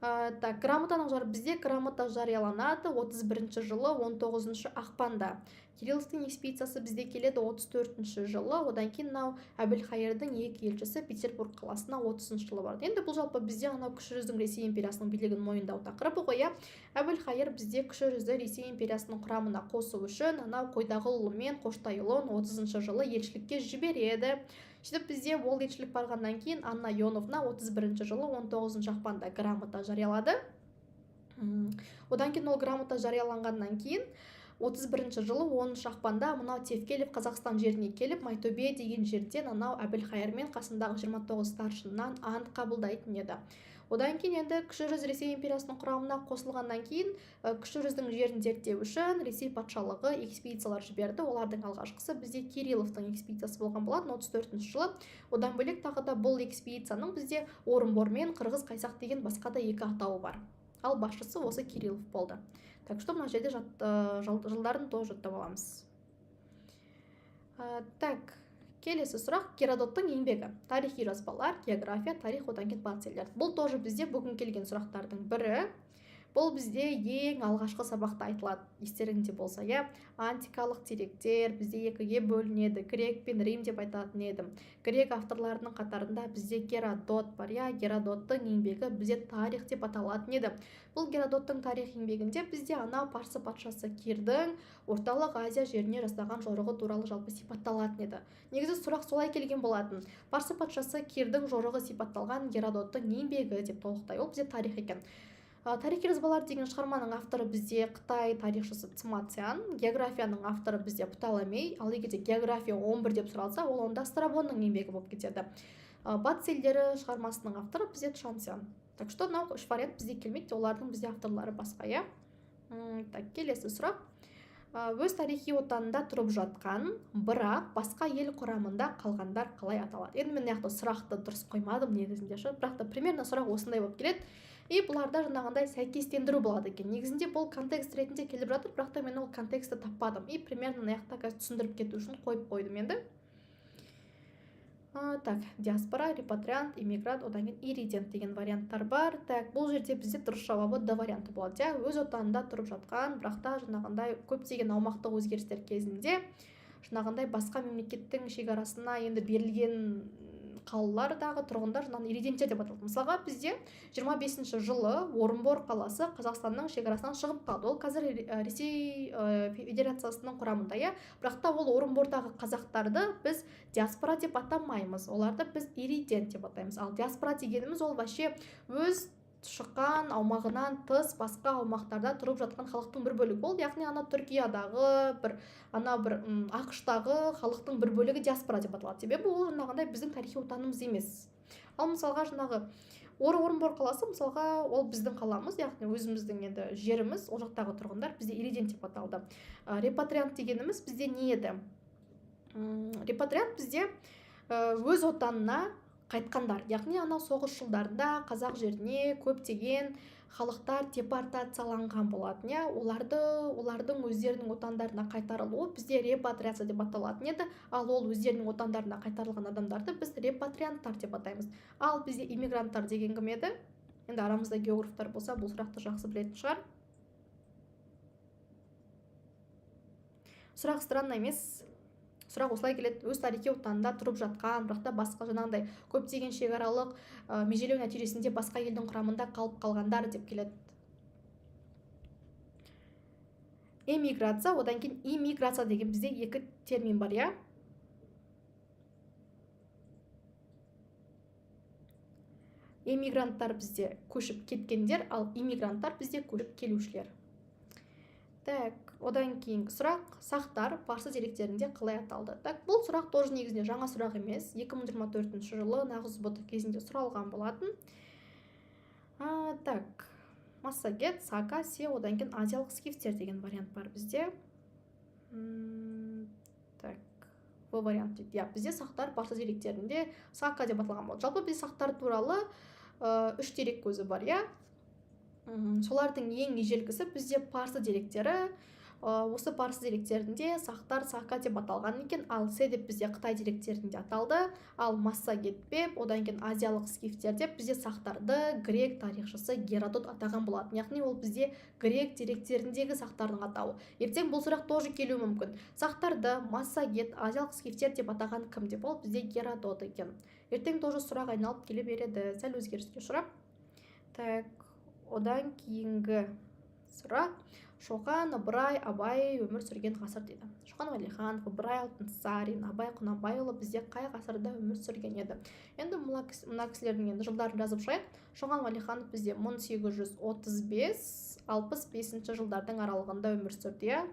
Так, грамотаның жары бізде грамота жарияланады 31 жылы 19 ақпанда. Кирилловтың экспедициясы бізде келеді 34 жылы, одан кейін Әбілхайырдың екі елшісі Петербург қаласына 30 жылы барды. Енді бұл жалпы бізде кіші жүздің Ресей империясының билігін мойындау тақырыбы ғой, иә. Әбілхайыр бізде кіші жүзді Ресей империясының құрамына қосу үшін Қойдағұлұлы мен Қоштайұлын 30 жылы елшілікке жібереді. Сөйтіп бізде ол елшілік барғаннан кейін Анна Ионовна 31 жылы 19 ақпанда грамота жариялады. Одан кейін ол грамота жарияланғаннан кейін 31 жылы 10 ақпанда мынау Тевкелев Қазақстан жеріне келіп, Майтөбе деген жерден Әбілхайыр мен қасындағы 29 старшыннан ант қабылдайтын еді. Одан кейін енді кіші жүз Ресей империясының құрамына қосылғаннан кейін кіші жүздің жерін зерттеу үшін Ресей патшалығы экспедициялар жіберді. Олардың алғашқысы бізде Кирилловтың экспедициясы болған болатын 34 жылы. Одан бөлек тағы да бұл экспедицияның бізде Орынбор мен Қырғыз Қайсақ деген басқа да екі атауы бар. Ал басшысы осы Кириллов болды. Так что мына жерде жылдарын тоже жаттап аламыз. Так, келесі сұрақ. Геродоттың еңбегі. Тарихи жазбалар, география, тарих, одан кейін батыс елдер. Бұл тоже бізде бүгін келген сұрақтардың бірі. Бұл бізде ең алғашқы сабақта айтылады, естеріңде болса, иә. Антикалық деректер бізде екіге бөлінеді. Грек пен Рим деп айтатын едім. Грек авторларының қатарында бізде Геродот бар, иә. Геродоттың еңбегі бізде тарих деп аталатын еді. Бұл Геродоттың тарих еңбегінде бізде Парсы патшасы Кирдің Орталық Азия жеріне жасаған жорығы туралы жалпы сипатталатын еді. Негізі сұрақ солай келген болатын. Парсы патшасы Кирдің жорығы сипатталған Геродоттың еңбегі деп толықтай. Ол бізде тарих екен. Тарихи жазбалар деген шығарманың авторы бізде Қытай тарихшысы Цмацян, географияның авторы бізде Птоломей, ал егерде география 11 деп сұралса, ол онда Страбонның еңбегі болып кетеді. Батыс елдері шығармасының авторы бізде Чжанцзян. Так что мынау үш вариант бізде келмейді, олардың бізде авторлары басқа, иә. Так, келесі сұрақ. Өз тарихи отанында тұрып жатқан, бірақ басқа ел құрамында қалғандар қалай аталады? Енді мен яқты сұрақты дұрыс қоймадым негізінде, бірақ та примерно сұрақ осындай болып келеді. И бұларда жаңағындай сәйкестендіру болады екен. Негізінде бұл контекст ретінде келіп жатыр, бірақ та мен ол контексті таппадым. И примерно аяқта түсіндіріп кету үшін қойып қойдым енді. Так, диаспора, репатриант, иммигрант, одан кейін иридент деген варианттар бар. Так, бұл жерде бізде дұрыс жауабы Д варианты болады. Өз отанында тұрып жатқан, бірақ та жаңағындай көптеген аумақтық өзгерістер кезінде жаңағындай басқа мемлекеттің шекарасына енді берілген қалалардағы тұрғындар ириденттер деп аталды. Мысалға бізде 25 жылы Орынбор қаласы Қазақстанның шекарасынан шығып қалды. Ол қазір Ресей Федерациясының құрамында, иә. Бірақ та ол Орынбордағы қазақтарды біз диаспора деп атамаймыз. Оларды біз иридент деп атаймыз. Ал диаспора дегеніміз ол вообще өз шыққан аумағынан тыс басқа аумақтарда тұрып жатқан халықтың бір бөлігі. Ол яғни Түркиядағы бір ақштағы халықтың бір бөлігі диаспора деп аталады. Себебі ол жаңағындай біздің тарихи отанымыз емес. Ал мысалға жаңағы Орынбор қаласы мысалға ол біздің қаламыз, яғни өзіміздің енді жеріміз, ол жақтағы тұрғындар бізде иридент деп аталды. Репатриант дегеніміз бізде не еді? Репатриант бізде өз отанына қайтқандар, яғни соғыс жылдарында қазақ жеріне көптеген халықтар депортацияланған болатын, иә, олардың өздерінің отандарына қайтарылуы бізде репатриация деп аталатын еді, ал ол өздерінің отандарына қайтарылған адамдарды біз репатрианттар деп атаймыз. Ал бізде иммигранттар деген кім еді? Енді арамызда географтар болса, бұл сұрақты жақсы білетін шығар. Сұрақ странно емес. Сұрақ осылай келеді: өз тарихи отанында тұрып жатқан, бірақ та басқа жаңағыдай көптеген шекаралық межелеу нәтижесінде басқа елдің құрамында қалып қалғандар деп келеді. Эмиграция, одан кейін иммиграция деген бізде екі термин бар, иә. Эмигранттар бізде көшіп кеткендер, ал иммигранттар бізде көшіп келушілер. Так, одан кейінгі сұрақ: сақтар парсы деректерінде қалай аталды? Так, бұл сұрақ тоже негізінде жаңа сұрақ емес, 2024 жылы нағыз СБТ кезінде сұралған болатын. Так, массагет, сака, се, одан кейін азиялық скифтер деген вариант бар бізде. Так, бұл вариант дейді. Я, бізде сақтар парсы деректерінде сака деп аталған болды. Жалпы біз сақтар туралы 3 дерек көзі бар, я. Солардың ең ежелгісі бізде парсы деректері. Осы парсы деректерінде сақтар сака деп аталған екен, ал се деп бізде Қытай деректерінде аталды, ал массагет беп, одан кейін азиялық скифтер деп бізде сақтарды грек тарихшысы Геродот атаған болатын. Яғни ол бізде грек деректеріндегі сақтардың атауы. Ертең бұл сұрақ тоже келуі мүмкін. Сақтарды массагет, азиялық скифтер деп атаған кім деп? Ол бізде Геродот екен. Ертең тоже сұрақ айналып келе береді, сәл өзгеріске ұшырап. Так, одан кейінгі сұрақ: Шоқан, Ыбырай, Абай өмір сүрген ғасыр дейді. Шоқан Уәлиханов, Ыбырай Алтынсарин, Абай Құнанбайұлы бізде қай ғасырда өмір сүрген еді? Енді мына кісілердің енді жылдарын жазып шығайық. Шоқан Уәлиханов бізде 1835-65 жылдардың аралығында өмір сүрді.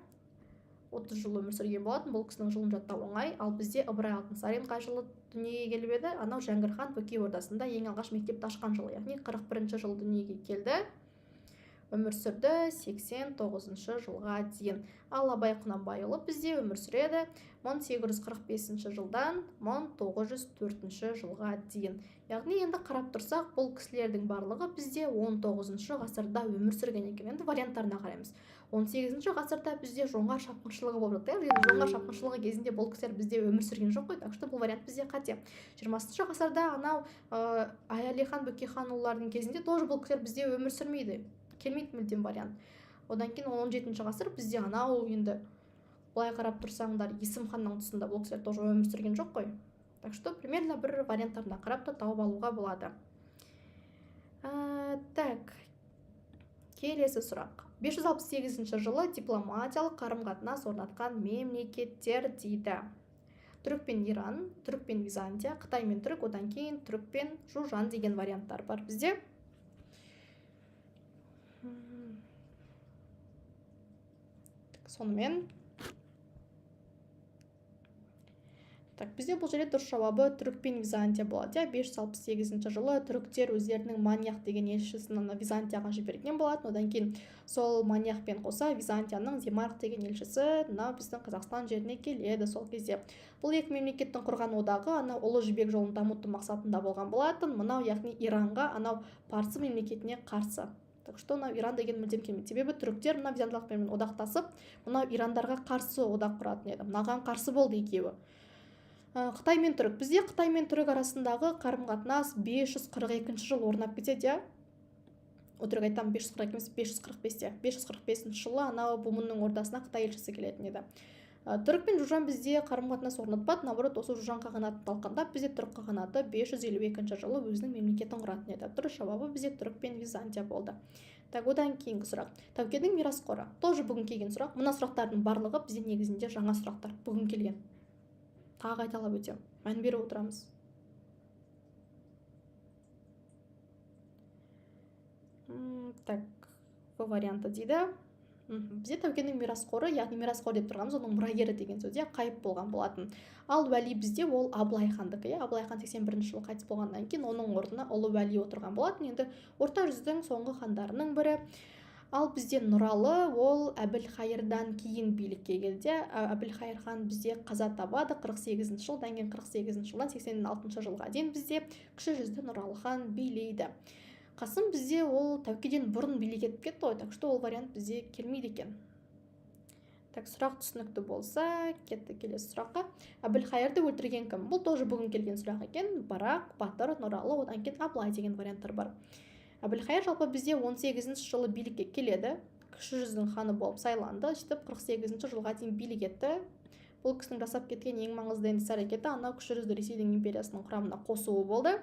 30 жыл өмір сүрген болатын, бұл кісінің жылын жаттау оңай. Ал бізде Ыбырай Алтынсарин қай жылы дүниеге келіп еді? Анау Жәңгір хан Бөкей ордасында ең алғаш мектепті ашқан жылы, яғни 41 жыл дүниеге келді. Өмір сүрді 89 жылға дейін. Ал Абай Құнанбайұлы бізде өмір сүреді 1845 жылдан 1904 жылға дейін. Яғни енді қарап тұрсақ, бұл кісілердің барлығы бізде 19 ғасырда өмір сүрген екен. Енді варианттарына қараймыз. 18 ғасырда бізде жоңғар шапқыншылығы болып жатты. Жоңғар шапқыншылығы кезінде бұл кісілер бізде өмір сүрген жоқ қой, так что бұл вариант бізде қате. 20 ғасырда анау Әлихан Бөкейханұлылардың кезінде тоже бұл кісілер бізде өмір сүрмейді. Келмейді мүлдем вариант. Одан кейін 17 ғасыр бізде анау енді былай қарап тұрсаңдар Есім ханның тұсында бұл кісілер тоже өмір сүрген жоқ қой. Так что примерно бір варианттарына қарап та тауып алуға болады. Так, келесі сұрақ: 568 жылы дипломатиялық қарым-қатынас орнатқан мемлекеттер дейді. Түрік пен Иран, түрік пен Византия, Қытай мен түрік, одан кейін түрік пен Жужан деген варианттар бар бізде. Сонымен так, бізде бұл жерде дұрыс жауабы түрік пен Византия болады. 568 жылы түріктер өздерінің Маньях деген елшісін Византияға жіберген болатын. Одан кейін сол Маньяхпен қоса Византияның Демарк деген елшісі біздің Қазақстан жеріне келеді сол кезде. Бұл екі мемлекеттің құрған одағы анау Ұлы Жібек жолын дамыту мақсатында болған болатын. Мынау яғни Иранға, анау парсы мемлекетіне қарсы. Так что мынау Иран деген мүлдем келмейді. Себебі түріктер мына Византиялықпен одақтасып, мынау Ирандарға қарсы одақ құратын еді. Мынаған қарсы болды екеуі. Қытай мен түрік. Бізде Қытай мен түрік арасындағы қарым-қатынас 542 жыл орнап кетеді. Өтірік айтам, 542 емес, 545-те. 545 жылы анау Бумынның ордасына Қытай елшісі келетін еді. Түрік пен Жужан бізде қарым-қатынас орнатпады, наоборот, осы Жужан қағанатын талқандап, бізде түрік қағанаты 552 жылы өзінің мемлекетін құратын еді. Дұрыс жауабы бізде түрік пен Византия болды. Так, одан кейінгі сұрақ: Тәукенің мирасқоры. Тоже бүгін келген сұрақ. Мына сұрақтардың барлығы бізде негізінде жаңа сұрақтар, бүгін келген. Тағы айталап өтем, мән беріп отырамыз. Так, бұл варианты дейді. Бізде Тәукенің мирасқоры, яғни мирасқор деп тұрғанымыз оның мұрагері деген сөзде қайып болған болатын. Ал уәли бізде ол Абылай хандікі. Абылай хан 81 жылы қайтыс болғаннан кейін оның орнына ұлы уәли отырған болатын. Енді орта жүздің соңғы хандарының бірі. Ал бізде Нұралы, ол Әбілхайырдан кейін билікке келді. Әбілхайыр хан бізде қаза табады 48 жылдан кейін 48 жылдан 86 жылға дейін бізде кіші жүзді Нұралы хан билейді. Қасым бізде ол Тәукеден бұрын билік етіп кетті ғой, так что ол вариант бізде келмейді екен. Так, сұрақ түсінікті болса, кетті келесі сұраққа. Әбілхайырды өлтірген кім? Бұл тоже бүгін келген сұрақ екен. Барақ, Батыр, Нұралы, одан кейін Абылай деген варианттар бар. Әбілхайыр жалпы бізде 18 жылы билікке келеді. Кіші жүздің ханы болып сайланды. Сөйтіп 48 жылға дейін билік етті. Бұл кісінің жасап кеткен ең маңызды енді әрекеті анау кіші жүзді Ресейдің империясының құрамына қосуы болды.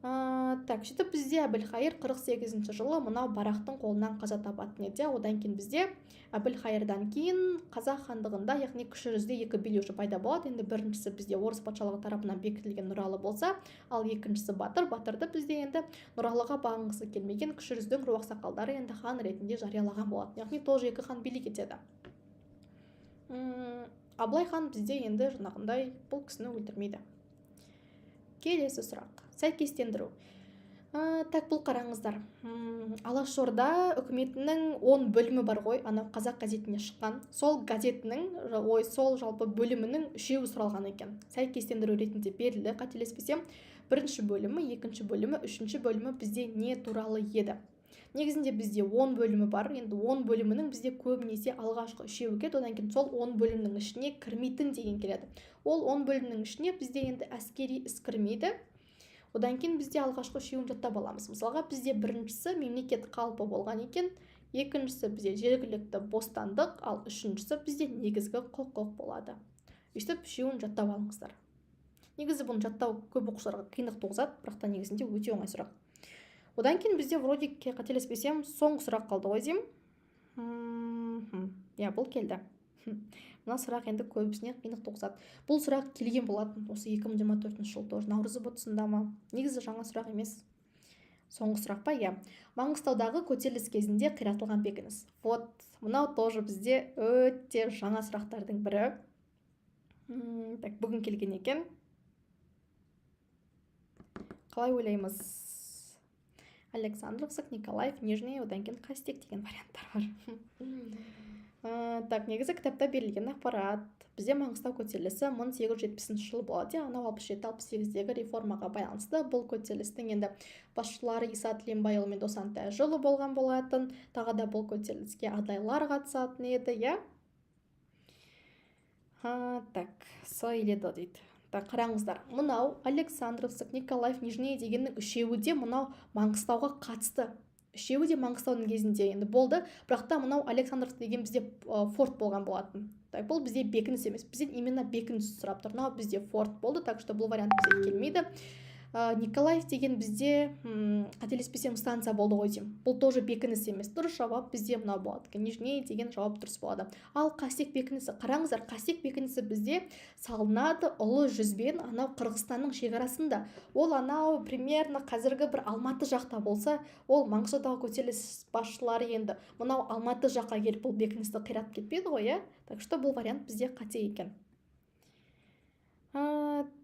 Так, сөйтіп бізде Әбілхайыр 48 жылы мынау Барақтың қолынан қаза табатын еді. Одан кейін бізде Әбілхайырдан кейін Қазақ хандығында, яғни кіші жүзде екі билеуші пайда болады. Енді біріншісі бізде орыс патшалығы тарапынан бекітілген Нұралы болса, ал екіншісі Батыр. Батырды бізде енді Нұралыға бағынғысы келмеген кіші жүздің ру ақсақалдары енді хан ретінде жариялаған болады. Яғни тоже екі хан билік етеді. Абылай хан бізде енді жаңағындай бұл кісіні өлтірмейді. Келесі сұрақ. Сәйкестендіру. Так, бұл қараңыздар. Алашорда үкіметінің 10 бөлімі бар ғой, анау қазақ газетіне шыққан. Сол газетінің, сол жалпы бөлімінің 3-еуі сұралған екен. Сәйкестендіру ретінде берілді, қателеспесем. Бірінші бөлімі, екінші бөлімі, үшінші бөлімі бізде не туралы еді. Негізінде бізде 10 бөлімі бар. Енді 10 бөлімінің бізде көбінесе алғашқы 3-еуі келеді, одан кейін сол 10 бөлімнің ішіне кірмейтін деген келеді. Ол 10 бөлімнің ішіне бізде енді әскери іс кірмейді. Одан кейін бізде алғашқы 3-еуін жаттап аламыз. Мысалға бізде біріншісі мемлекет қалпы болған екен, екіншісі бізде жергілікті бостандық, ал үшіншісі бізде негізгі құқық болады. Өйстіп 3-еуін жаттап алыңыздар. Негізі бұны жаттау көп оқушыларға қиындық туғызады, бірақ та негізінде өте оңай сұрақ. Одан кейін бізде вроде қателеспесем соңғы сұрақ қалды ғой деймін. Я, бұл келді. Мына сұрақ енді көбісіне қиындық туғызады. Бұл сұрақ келген болатын осы 2024 жыл тоже наурызы тұсында ма? Негізі жаңа сұрақ емес. Соңғы сұрақ па? Я. Маңғыстаудағы көтеріліс кезінде қиратылған бекініс. Вот, мынау тоже бізде өте жаңа сұрақтардың бірі. Так, бүгін келген екен. Қалай ойлаймыз? Александровск, Николаев, Нижний, одан кейін Қастек деген варианттар бар. Так, негізі кітапта берілген ақпарат. Бізде Маңғыстау көтерілісі 1870 жыл болады. Анау 67-68-дегі реформаға байланысты. Бұл көтерілістің енді басшылары Иса Тіленбайұлы мен Досан Тайжұлы болған болатын. Тағы да бұл көтеріліске адайлар қатысатын еді, я? Так, сөйледі дейді. Так, қараңыздар. Мынау Александровск, Николаев, Нижний дегеннің үшеуі де мынау Маңғыстауға қатысты. Үшеуі де Маңғыстаудың кезінде енді болды, бірақ та мынау Александровск деген бізде форт болған болатын. Так, бұл бізде бекініс емес, бізден именно бекініс сұрап тұр. Мынау бізде форт болды, так что бұл вариант бізге келмейді. Николаев деген бізде қателеспесем станция болды ғой деймін. Бұл тоже бекініс емес. Дұрыс жауап бізде мынау болады. Нижний деген жауап дұрыс болады. Ал Қастек бекінісі, қараңыздар, Қастек бекінісі бізде салынады ұлы жүзбен анау Қырғызстанның шекарасында. Ол анау примерно қазіргі бір Алматы жақта болса, ол Маңғыстаудағы көтеріліс басшылары енді мынау Алматы жаққа келіп бұл бекіністі қиратып кетпейді ғой, я? Так что бұл вариант бізде қате екен.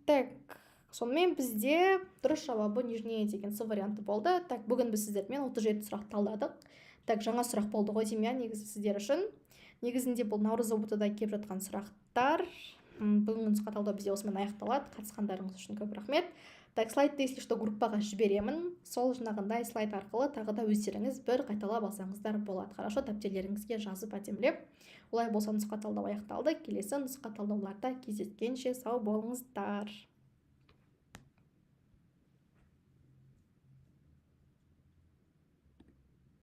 Так, сонымен бізде дұрыс жауабы Нижний деген С варианты болды. Так, бүгін біз сіздермен 37 сұрақ талдадық. Так, жаңа сұрақ болды ғой деймін, негізі сіздер үшін. Негізінде бұл наурыз ұбт-да келіп жатқан сұрақтар. Бүгінгі нұсқа талдау бізде осымен аяқталады. Қатысқандарыңыз үшін көп рахмет. Так, слайдты, если что, группаға жіберемін. Сол жинағындай слайд арқылы тағы да өздеріңіз бір қайталап алсаңыздар болады. Хорошо, дәптерлеріңізге жазып әдемілеп. Олай болса нұсқа талдау аяқталды. Келесі нұсқа талдауларда кездескенше сау болыңыздар.